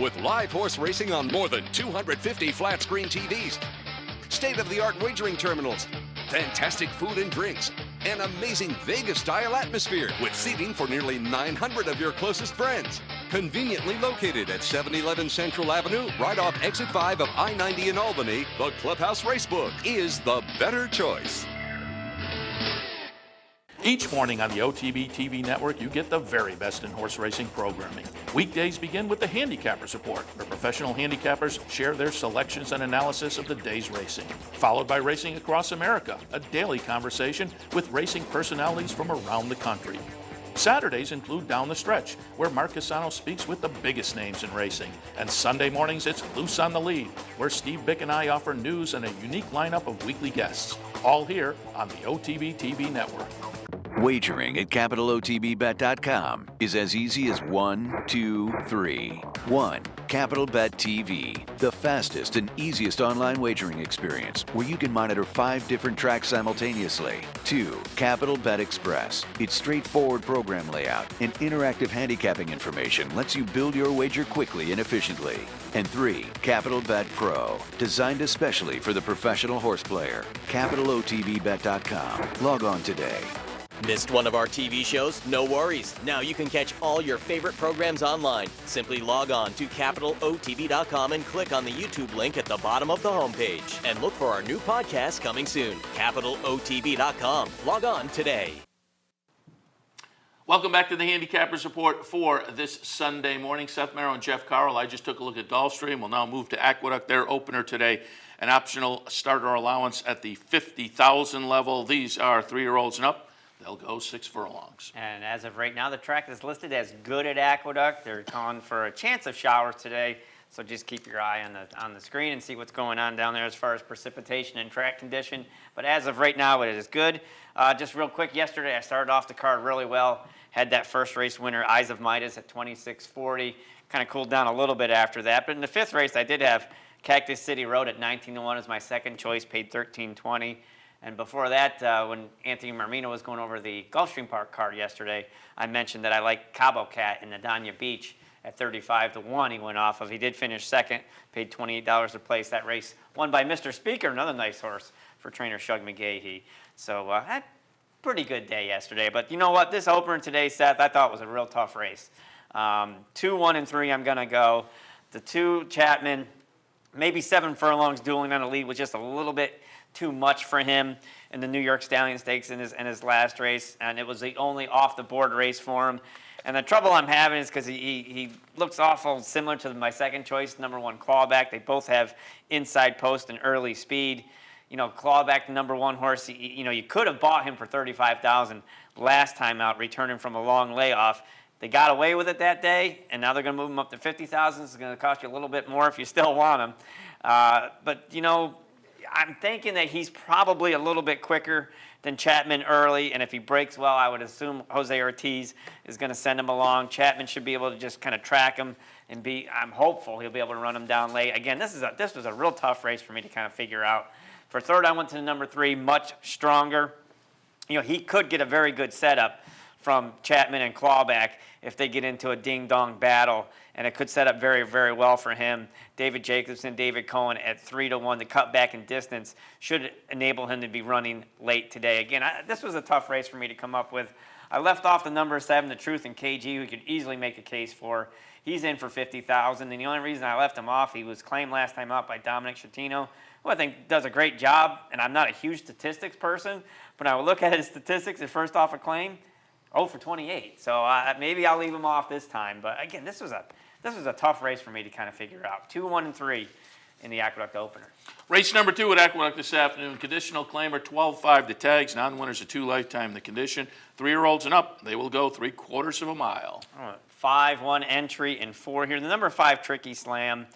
With live horse racing on more than 250 flat-screen TVs, state-of-the-art wagering terminals, fantastic food and drinks, an amazing Vegas-style atmosphere with seating for nearly 900 of your closest friends. Conveniently located at 711 Central Avenue, right off Exit 5 of I-90 in Albany, the Clubhouse Racebook is the better choice. Each morning on the OTB TV network, you get the very best in horse racing programming. Weekdays begin with the Handicappers Report, where professional handicappers share their selections and analysis of the day's racing. Followed by Racing Across America, a daily conversation with racing personalities from around the country. Saturdays include Down the Stretch, where Mark Casano speaks with the biggest names in racing. And Sunday mornings, it's Loose on the Lead, where Steve Bick and I offer news and a unique lineup of weekly guests. All here on the OTB TV network. Wagering at CapitalOTBBet.com is as easy as 1, 2, 3. 1. Capital Bet TV, the fastest and easiest online wagering experience where you can monitor 5 different tracks simultaneously. 2. Capital Bet Express. Its straightforward program layout and interactive handicapping information lets you build your wager quickly and efficiently. And 3. Capital Bet Pro, designed especially for the professional horse player. CapitalOTBBet.com. Log on today. Missed one of our TV shows? No worries. Now you can catch all your favorite programs online. Simply log on to CapitalOTB.com and click on the YouTube link at the bottom of the homepage. And look for our new podcast coming soon. CapitalOTB.com. Log on today. Welcome back to the Handicappers Report for this Sunday morning. Seth Merrill and Jeff Carroll. I just took a look at Gulfstream. We'll now move to Aqueduct, their opener today. An optional starter allowance at the $50,000 level. These are 3-year-olds and up. They'll go 6 furlongs. And as of right now, the track is listed as good at Aqueduct. They're calling for a chance of showers today, so just keep your eye on the screen and see what's going on down there as far as precipitation and track condition. But as of right now, it is good. Just real quick, yesterday I started off the card really well. Had that first race winner, Eyes of Midas, at 26.40. Kind of cooled down a little bit after that. But in the 5th race, I did have Cactus City Road at 19-1 as my second choice, paid 13.20. And before that, when Anthony Marmino was going over the Gulfstream Park card yesterday, I mentioned that I like Cabo Cat in Nadania Beach at 35-1 he went off of. He did finish second, paid $28 to place that race. Won by Mr. Speaker, another nice horse for trainer Shug McGahee. So had a pretty good day yesterday. But you know what? This opener today, Seth, I thought was a real tough race. 2, 1, and 3 I'm going to go. The 2, Chapman, maybe 7 furlongs dueling on the lead was just a little bit too much for him in the New York Stallion Stakes in his last race, and it was the only off-the-board race for him. And the trouble I'm having is because he looks awful similar to my second choice, number 1, Clawback. They both have inside post and early speed. You know, Clawback, the number 1 horse, you could have bought him for $35,000 last time out, returning from a long layoff. They got away with it that day, and now they're going to move him up to $50,000. It's going to cost you a little bit more if you still want him. But, I'm thinking that he's probably a little bit quicker than Chapman early, and if he breaks well, I would assume Jose Ortiz is going to send him along. Chapman should be able to just kind of track him and I'm hopeful he'll be able to run him down late. Again, this was a real tough race for me to kind of figure out. For third, I went to the number 3, Much Stronger. You know, he could get a very good setup from Chapman and Clawback if they get into a ding-dong battle, and it could set up very, very well for him. David Jacobson, David Cohen at 3-1. The cut back in distance should enable him to be running late today. Again, this was a tough race for me to come up with. I left off the number 7, The Truth and KG, who could easily make a case for. He's in for $50,000, and the only reason I left him off, he was claimed last time out by Dominic Schettino, who I think does a great job, and I'm not a huge statistics person, but I would look at his statistics at first off a claim, 0 for 28. So maybe I'll leave him off this time. But again, this was a tough race for me to kind of figure out. 2, 1, and 3 in the Aqueduct opener. Race number 2 at Aqueduct this afternoon. Conditional claimer 12-5 the tags. Non-winners are 2 lifetime the condition. 3-year-olds and up, they will go 3/4 of a mile. 5-1 entry and 4 here. The number 5 Tricky Slam.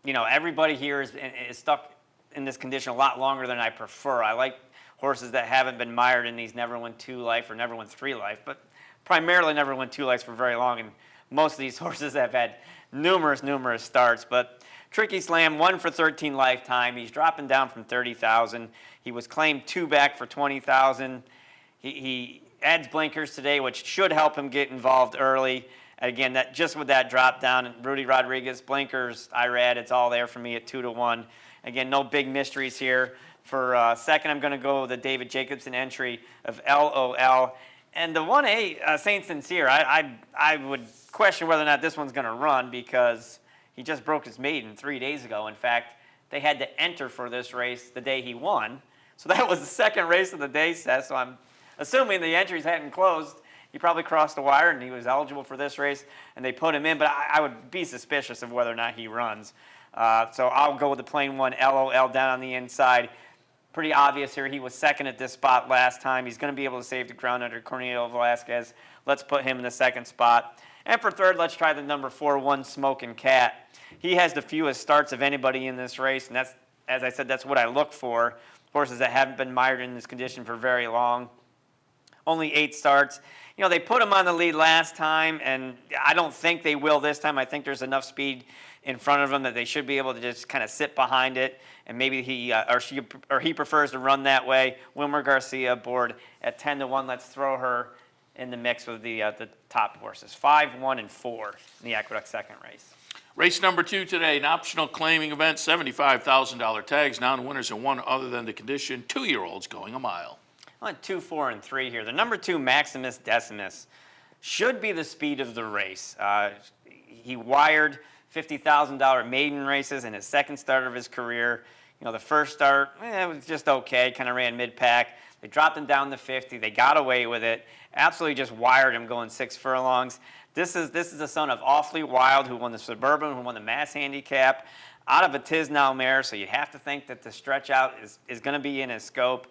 You know, everybody here is stuck in this condition a lot longer than I prefer. I like horses that haven't been mired in these never win 2 life or never win 3 life, but primarily never win 2 lives for very long. And most of these horses have had numerous starts. But Tricky Slam, 1 for 13 lifetime. He's dropping down from 30,000. He was claimed 2 back for 20,000. He adds blinkers today, which should help him get involved early. Again, just with that drop down, Rudy Rodriguez, blinkers, IRAD, it's all there for me at 2-1. Again, no big mysteries here. For second, I'm going to go with the David Jacobson entry of LOL. And the 1A, Saint Sincere, I would question whether or not this one's going to run because he just broke his maiden 3 days ago. In fact, they had to enter for this race the day he won. So that was the second race of the day, Seth. So I'm assuming the entries hadn't closed. He probably crossed the wire and he was eligible for this race, and they put him in. But I would be suspicious of whether or not he runs. So I'll go with the plain one, LOL, down on the inside. Pretty obvious here. He was second at this spot last time. He's going to be able to save the ground under Cornelio Velasquez. Let's put him in the second spot. And for third, let's try the number 4, One Smoking Cat. He has the fewest starts of anybody in this race, and that's, as I said, that's what I look for. Horses that haven't been mired in this condition for very long. Only 8 starts. You know, they put him on the lead last time, and I don't think they will this time. I think there's enough speed in front of him that they should be able to just kind of sit behind it, and maybe he he prefers to run that way. Wilmer Garcia aboard at 10-1. Let's throw her in the mix with the top horses. 5, 1, and 4 in the Aqueduct second race. Race number 2 today, an optional claiming event, $75,000 tags. Non-winners are 1 other than the condition. 2-year-olds going a mile. I went 2, 4, and 3 here. The number 2, Maximus Decimus, should be the speed of the race. He wired $50,000 maiden races in his second start of his career. You know, the first start, it was just okay, kind of ran mid-pack. They dropped him down to 50. They got away with it. Absolutely just wired him going 6 furlongs. This is the son of Awfully Wild, who won the Suburban, who won the Mass Handicap, out of a Tisnow mare, so you have to think that the stretch out is going to be in his scope.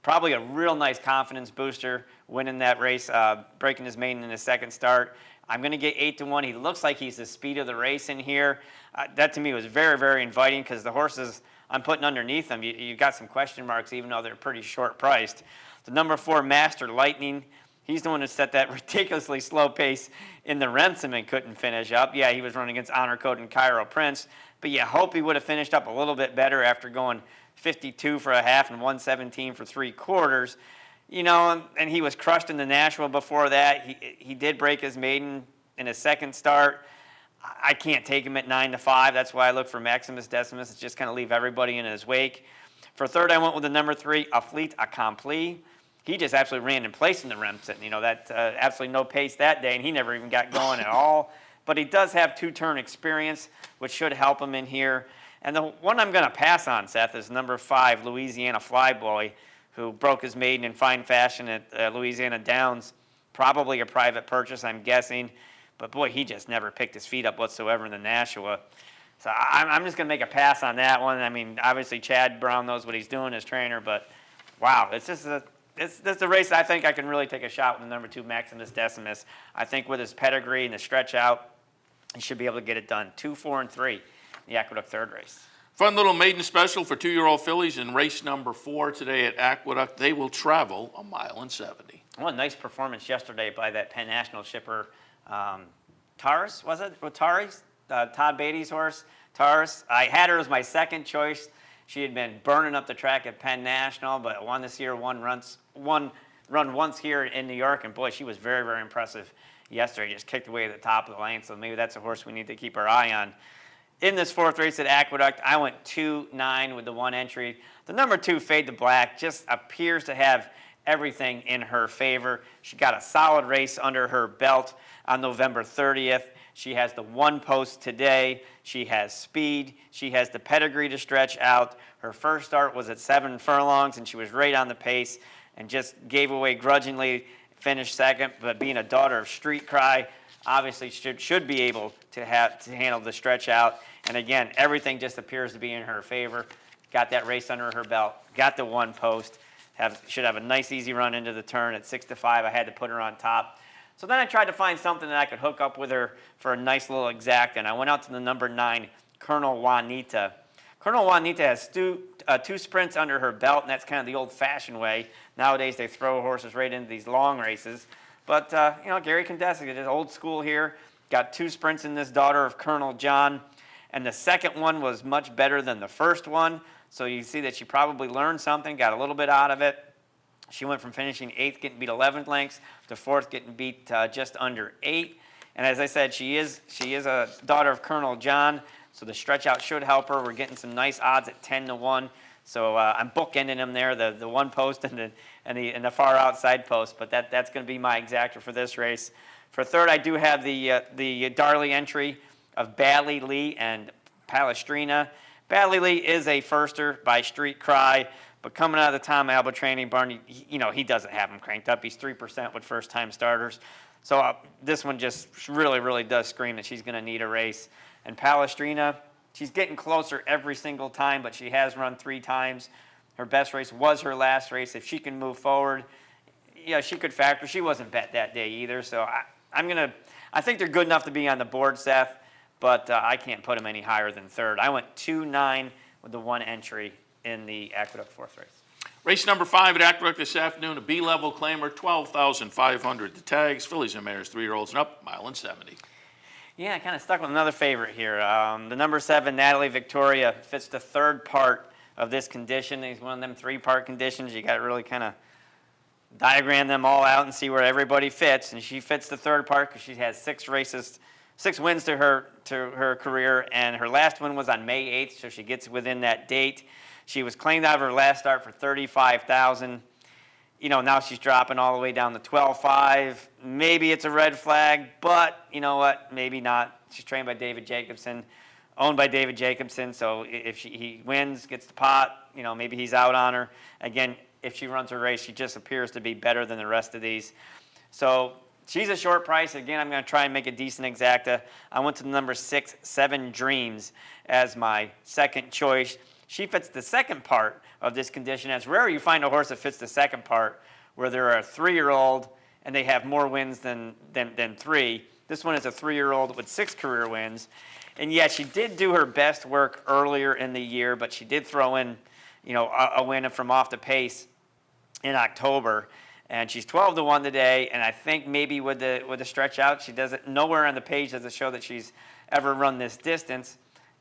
Probably a real nice confidence booster winning that race, breaking his maiden in his second start. I'm going to get 8-1. He looks like he's the speed of the race in here. That to me was very, very inviting because the horses I'm putting underneath them, you've got some question marks even though they're pretty short priced. The number 4, Master Lightning, he's the one who set that ridiculously slow pace in the Remsen and couldn't finish up. Yeah, he was running against Honor Code and Cairo Prince, but you hope he would have finished up a little bit better after going 52 for a half and 117 for 3/4. You know, and he was crushed in the Nashville before that. He did break his maiden in his second start. I can't take him at 9-5. That's why I look for Maximus Decimus. It's just kind of leave everybody in his wake. For third, I went with the number 3, Affleet Accompli. He just absolutely ran in place in the Remsen. You know, that absolutely no pace that day, and he never even got going at all. But he does have 2-turn experience, which should help him in here. And the one I'm going to pass on, Seth, is number 5, Louisiana Flyboy, who broke his maiden in fine fashion at Louisiana Downs. Probably a private purchase, I'm guessing. But, boy, he just never picked his feet up whatsoever in the Nashua. So I'm just going to make a pass on that one. I mean, obviously, Chad Brown knows what he's doing as trainer. But, wow, it's a race I think I can really take a shot with the number 2, Maximus Decimus. I think with his pedigree and the stretch out, he should be able to get it done. 2, 4, and 3, the Aqueduct third race. Fun little maiden special for 2-year-old fillies in race number 4 today at Aqueduct. They will travel 1.70 miles. Well, a nice performance yesterday by that Penn National shipper, Taurus, was it? Taurus? Todd Beatty's horse, Taurus. I had her as my second choice. She had been burning up the track at Penn National, but won this year, one run once here in New York, and boy, she was very, very impressive yesterday. Just kicked away at the top of the lane, so maybe that's a horse we need to keep our eye on. In this 4th race at Aqueduct, I went 2-9 with the 1 entry. The number 2, Fade to Black, just appears to have everything in her favor. She got a solid race under her belt on November 30th. She has the 1 post today. She has speed. She has the pedigree to stretch out. Her first start was at 7 furlongs, and she was right on the pace and just gave away grudgingly, finished second. But being a daughter of Street Cry, obviously should be able to handle the stretch out. And again, everything just appears to be in her favor. Got that race under her belt. Got the 1 post. Should have a nice easy run into the turn at 6-5. I had to put her on top. So then I tried to find something that I could hook up with her for a nice little exact, and I went out to the number 9, Colonel Juanita. Colonel Juanita has 2 sprints under her belt, and that's kind of the old-fashioned way. Nowadays, they throw horses right into these long races. But, Gary Condesi is old school here. Got 2 sprints in this Daughter of Colonel John. And the second one was much better than the first one. So you see that she probably learned something, got a little bit out of it. She went from finishing 8th, getting beat 11th lengths, to 4th, getting beat just under 8. And as I said, she is a Daughter of Colonel John, so the stretch out should help her. We're getting some nice odds at 10-1. So I'm bookending them there, the 1 post and the far outside post. But that's going to be my exactor for this race. For 3rd, I do have the Darley entry of Badley Lee and Palestrina. Badley Lee is a firster by Street Cry, but coming out of the Tom Alba training barn, he doesn't have him cranked up. He's 3% with first-time starters. So this one just really, really does scream that she's going to need a race. And Palestrina, she's getting closer every single time, but she has run 3 times. Her best race was her last race. If she can move forward, she could factor. She wasn't bet that day either, so I think they're good enough to be on the board, Seth, but I can't put them any higher than 3rd. I went 2-9 with the 1 entry in the Aqueduct 4th race. Race number 5 at Aqueduct this afternoon, a B-level claimer, 12,500 the tags, fillies and mares, 3-year-olds and up, 1.70 miles. Yeah, I kind of stuck with another favorite here. The number 7, Natalie Victoria, fits the 3rd part of this condition. It's one of them 3-part conditions. You got to really kind of diagram them all out and see where everybody fits. And she fits the 3rd part because she has 6 wins to her career, and her last win was on May 8th, so she gets within that date. She was claimed out of her last start for $35,000. Now she's dropping all the way down to $12,500. Maybe it's a red flag, but you know what? Maybe not. She's trained by David Jacobson, owned by David Jacobson, so if he wins, gets the pot, maybe he's out on her. Again, if she runs her race, she just appears to be better than the rest of these. So she's a short price. Again, I'm going to try and make a decent exacta. I went to the number 6, 7 Dreams, as my second choice. She fits the 2nd part of this condition. It's rare you find a horse that fits the 2nd part where they're a 3-year-old and they have more wins than 3. This one is a 3-year-old with 6 career wins. And yes, she did do her best work earlier in the year, but she did throw in, a win from off the pace in October. And she's 12-1 today, and I think maybe with the stretch out, she doesn't, nowhere on the page does it show that she's ever run this distance.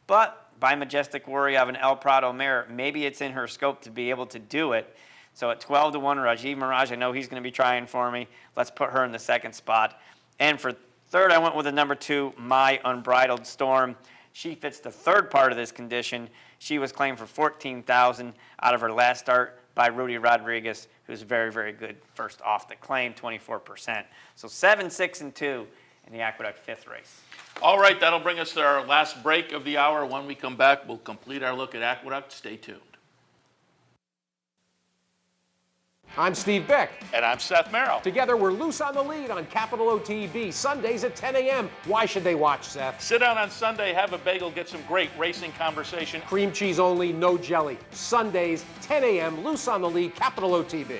But by Majestic Warrior of an El Prado mare, maybe it's in her scope to be able to do it. So at 12-1, Rajiv Mirage, I know he's going to be trying for me. Let's put her in the 2nd spot. And for 3rd, I went with the number 2, My Unbridled Storm. She fits the 3rd part of this condition. She was claimed for $14,000 out of her last start by Rudy Rodriguez, who's very, very good first off the claim, 24%. So 7, 6, and 2 in the Aqueduct 5th race. All right, that'll bring us to our last break of the hour. When we come back, we'll complete our look at Aqueduct. Stay tuned. I'm Steve Beck. And I'm Seth Merrill. Together, we're Loose on the Lead on Capital OTB, Sundays at 10 a.m. Why should they watch, Seth? Sit down on Sunday, have a bagel, get some great racing conversation. Cream cheese only, no jelly. Sundays, 10 a.m., Loose on the Lead, Capital OTB.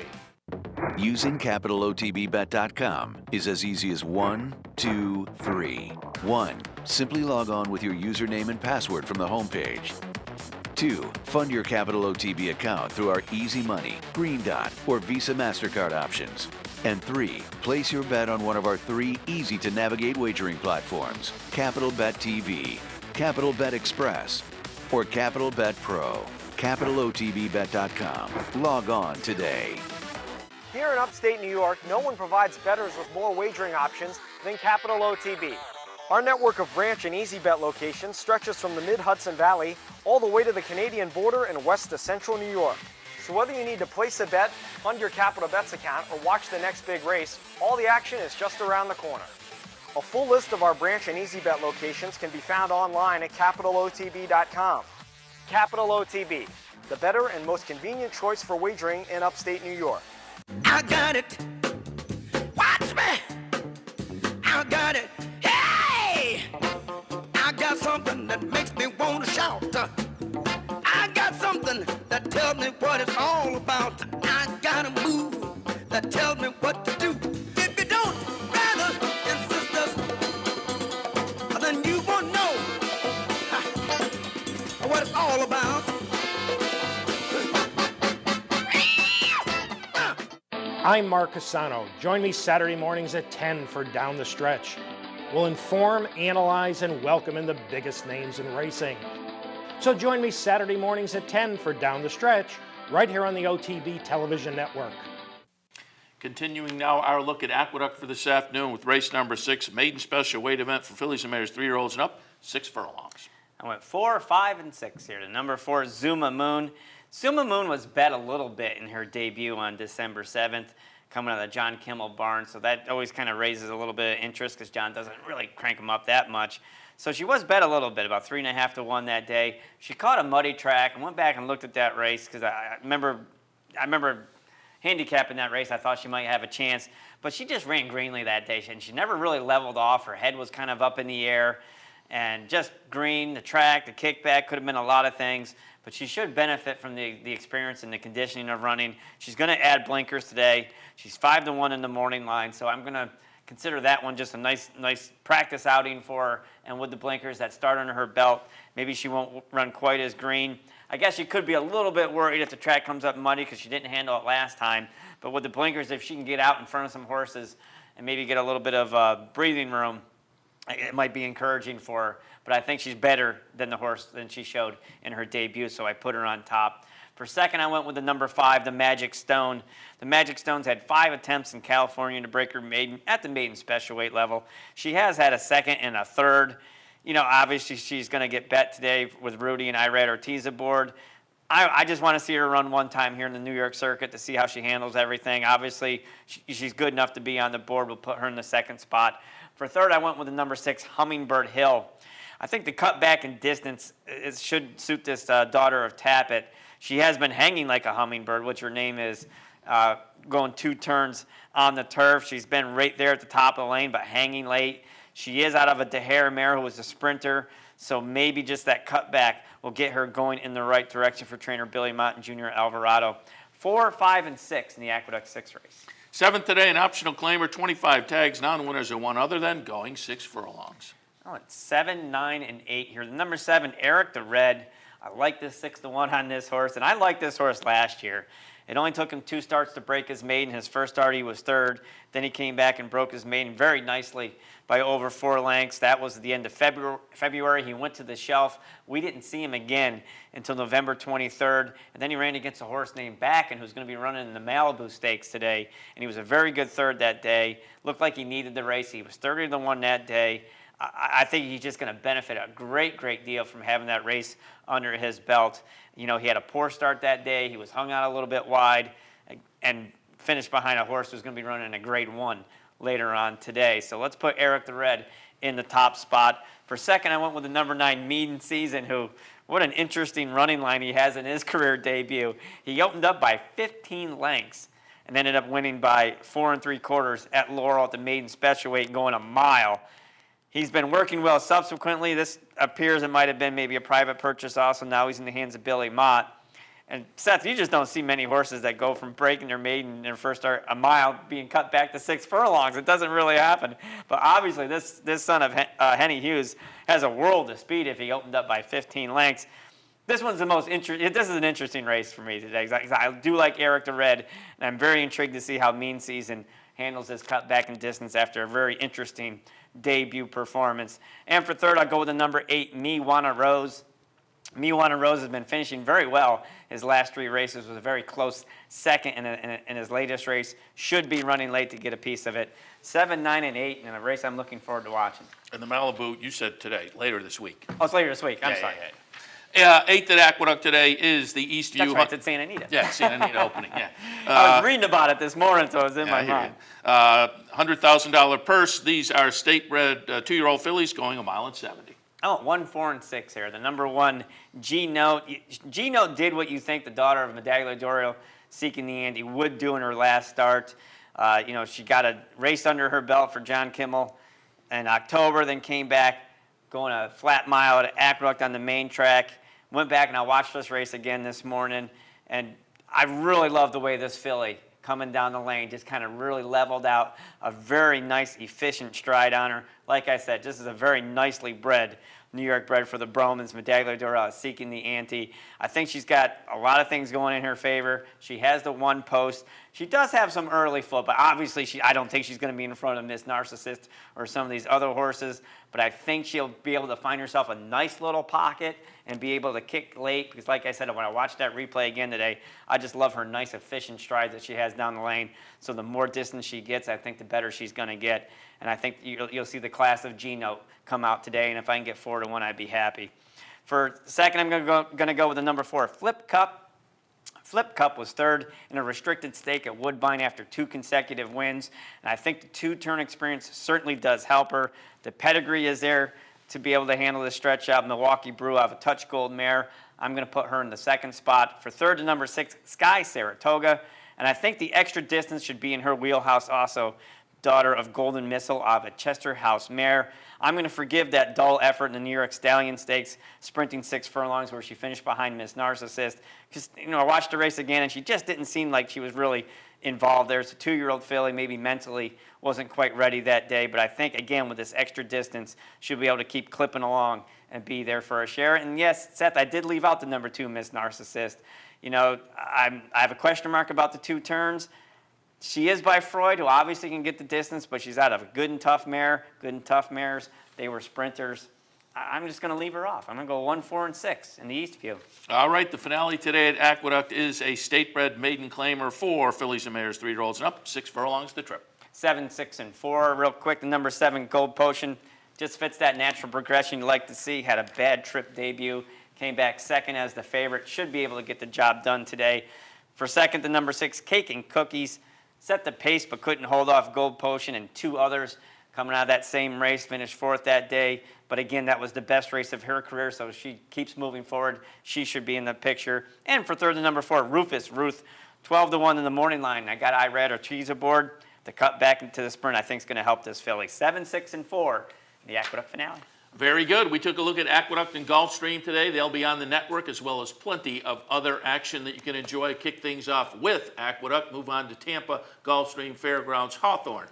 Using CapitalOTBBet.com is as easy as 1, 2, 3. 1. Simply log on with your username and password from the homepage. 2. Fund your Capital OTB account through our Easy Money, Green Dot, or Visa MasterCard options. And 3. Place your bet on one of our 3 easy-to-navigate wagering platforms, Capital Bet TV, Capital Bet Express, or Capital Bet Pro. CapitalOTBBet.com. Log on today. Here in upstate New York, no one provides bettors with more wagering options than Capital OTB. Our network of branch and easy bet locations stretches from the mid-Hudson Valley all the way to the Canadian border and west to central New York. So whether you need to place a bet, fund your Capital Bets account, or watch the next big race, all the action is just around the corner. A full list of our branch and easy bet locations can be found online at CapitalOTB.com. Capital OTB, the better and most convenient choice for wagering in upstate New York. I got it. Watch me. I got it. Hey! I got something that makes me want to shout. I got something that tells me what it's all about. I got a move that tells me what to do. If you don't, brothers and sisters, then you won't know what it's all about. I'm Mark Casano. Join me Saturday mornings at 10 for Down the Stretch. We'll inform, analyze, and welcome in the biggest names in racing. So join me Saturday mornings at 10 for Down the Stretch, right here on the OTB television network. Continuing now our look at Aqueduct for this afternoon with race number 6, maiden special weight event for fillies and mares 3-year-olds and up, 6 furlongs. I went 4, 5, and 6 here. The number 4, Zuma Moon. Zuma Moon was bet a little bit in her debut on December 7th, coming out of the John Kimmel barn, so that always kind of raises a little bit of interest because John doesn't really crank them up that much. So she was bet a little bit, about 3.5 to 1 that day. She caught a muddy track and went back and looked at that race because I remember handicapping that race. I thought she might have a chance, but she just ran greenly that day, and she never really leveled off. Her head was kind of up in the air, and just green, the track, the kickback, could have been a lot of things, but she should benefit from the experience and the conditioning of running. She's going to add blinkers today. She's 5 to 1 in the morning line, so I'm going to consider that one just a nice practice outing for her. And with the blinkers that start under her belt, maybe she won't run quite as green. I guess you could be a little bit worried if the track comes up muddy because she didn't handle it last time. But with the blinkers, if she can get out in front of some horses and maybe get a little bit of breathing room, it might be encouraging for her. But I think she's better than the horse than she showed in her debut, so I put her on top. For second, I went with the number 5, the Magic Stone. The Magic Stone's had 5 attempts in California to break her maiden at the maiden special weight level. She has had a second and a third. You know, obviously she's going to get bet today with Rudy and Irad Ortiz aboard. I just want to see her run one time here in the New York circuit to see how she handles everything. Obviously, she's good enough to be on the board. We'll put her in the second spot. For third, I went with the number 6, Hummingbird Hill. I think the cutback in distance should suit this daughter of Tappet. She has been hanging like a hummingbird, which her name is, going 2 turns on the turf. She's been right there at the top of the lane, but hanging late. She is out of a DeHare mare who was a sprinter, so maybe just that cutback will get her going in the right direction for trainer Billy Mott and Junior Alvarado. 4, 5, and 6 in the Aqueduct 6 race. 7th today, an optional claimer, 25 tags. Non-winners are one other than going 6 furlongs. Oh, it's 7, 9, and 8 here. The number 7, Eric the Red. I like this 6 to 1 on this horse, and I liked this horse last year. It only took him 2 starts to break his maiden. His first start, he was 3rd. Then he came back and broke his maiden very nicely by over 4 lengths. That was at the end of February. He went to the shelf. We didn't see him again until November 23rd. And then he ran against a horse named Backen, who's going to be running in the Malibu Stakes today. And he was a very good 3rd that day. Looked like he needed the race. He was 30 to 1 that day. I think he's just going to benefit a great deal from having that race under his belt. You know, he had a poor start that day. He was hung out a little bit wide and finished behind a horse who's going to be running a grade 1 later on today. So let's put Eric the Red in the top spot. For second, I went with the number 9, Meaden Season, who, what an interesting running line he has in his career debut. He opened up by 15 lengths and ended up winning by 4 3/4 at Laurel at the maiden special weight, going a mile. He's been working well subsequently. This appears it might have been maybe a private purchase also. Now he's in the hands of Billy Mott. And Seth, you just don't see many horses that go from breaking their maiden in their first start a mile being cut back to 6 furlongs. It doesn't really happen. But obviously this son of Henny Hughes has a world of speed if he opened up by 15 lengths. This one's the most interesting. This is an interesting race for me today. 'Cause I do like Eric the Red, and I'm very intrigued to see how Mean Season handles this cut back in distance after a very interesting debut performance. And for third, I'll go with the number 8, Me Wanna Rose. Me Wanna Rose has been finishing very well. His last 3 races was a very close second in his latest race. Should be running late to get a piece of it. 7, 9, and 8 in a race I'm looking forward to watching. And the Malibu, you said today, later this week. Oh, it's later this week. I'm sorry. 8th at Aqueduct today is the Eastview. That's right, it's Santa Anita. Yeah, Santa Anita opening, yeah. I was reading about it this morning, so it was in my mind. $100,000 purse. These are state-bred 2-year-old fillies going 1 mile and 70. Oh, 1, 4, and 6 here. The number 1, G-Note. G-Note did what you think the daughter of Medaglia d'Oro seeking the Ante would do in her last start. She got a race under her belt for John Kimmel in October, then came back going a flat mile at Aqueduct on the main track. Went back and I watched this race again this morning, and I really love the way this filly coming down the lane just kind of really leveled out a very nice, efficient stride on her. Like I said, this is a very nicely bred New York bred for the Bromans. Medaglia d'Oro seeking the ante. I think she's got a lot of things going in her favor. She has the 1 post. She does have some early foot, but obviously I don't think she's going to be in front of Miss Narcissist or some of these other horses. But I think she'll be able to find herself a nice little pocket and be able to kick late. Because like I said, when I watched that replay again today, I just love her nice, efficient strides that she has down the lane. So the more distance she gets, I think the better she's going to get. And I think you'll see the class of G-Note come out today. And if I can get 4 to 1, I'd be happy. For second, I'm going to go with the number 4, Flip Cup. Flip Cup was third in a restricted stake at Woodbine after 2 consecutive wins. And I think the 2-turn experience certainly does help her. The pedigree is there to be able to handle this stretch out. Milwaukee Brew, I have a Touch Gold mare. I'm going to put her in the second spot. For third to number 6, Sky Saratoga. And I think the extra distance should be in her wheelhouse also. Daughter of Golden Missile of a Chester House mare. I'm going to forgive that dull effort in the New York Stallion Stakes, sprinting 6 furlongs where she finished behind Miss Narcissist. Because, I watched the race again, and she just didn't seem like she was really involved there. It's a 2-year-old filly, maybe mentally wasn't quite ready that day. But I think, again, with this extra distance, she'll be able to keep clipping along and be there for a share. And yes, Seth, I did leave out the number 2, Miss Narcissist. I have a question mark about the 2 turns. She is by Freud, who obviously can get the distance, but she's out of a good and tough mare. Good and tough mares, they were sprinters. I'm just going to leave her off. I'm going to go 1, 4, and 6 in the Eastview. All right, the finale today at Aqueduct is a state-bred maiden claimer for fillies and mares, 3-year-olds and up, 6 furlongs the trip. 7, 6, and 4. Real quick, the number 7, Gold Potion, just fits that natural progression you like to see. Had a bad trip debut, came back second as the favorite. Should be able to get the job done today. For second, the number 6, Cake and Cookies. Set the pace but couldn't hold off Gold Potion and 2 others coming out of that same race, finished 4th that day. But again, that was the best race of her career, so she keeps moving forward. She should be in the picture. And for third, the number 4, Rufus Ruth, 12 to 1 in the morning line. I got Irad Ortiz aboard. The cut back into the sprint I think is going to help this filly. 7, 6, and 4 in the Aqueduct finale. Very good. We took a look at Aqueduct and Gulfstream today. They'll be on the network, as well as plenty of other action that you can enjoy. Kick things off with Aqueduct. Move on to Tampa, Gulfstream, Fairgrounds, Hawthorne.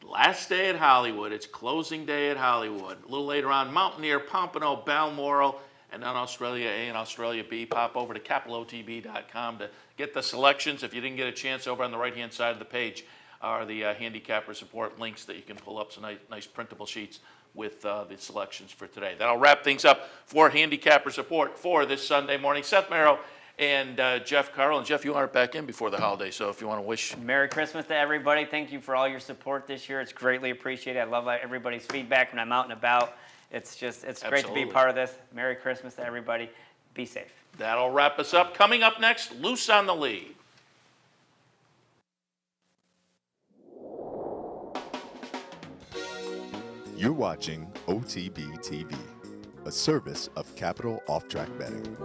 Last day at Hollywood. It's closing day at Hollywood. A little later on, Mountaineer, Pompano, Balmoral, and then Australia A and Australia B. Pop over to capitalotb.com to get the selections. If you didn't get a chance, over on the right-hand side of the page are the Handicappers Report links that you can pull up, some nice printable sheets with the selections for today. That'll wrap things up for Handicappers Report for this Sunday morning. Seth Merrill and Jeff Carl. And Jeff, you aren't back in before the holiday, so if you want to wish. Merry Christmas to everybody. Thank you for all your support this year. It's greatly appreciated. I love everybody's feedback when I'm out and about. It's great to be part of this. Merry Christmas to everybody. Be safe. That'll wrap us up. Coming up next, Loose on the Lead. You're watching OTB TV, a service of Capital Off Track Betting.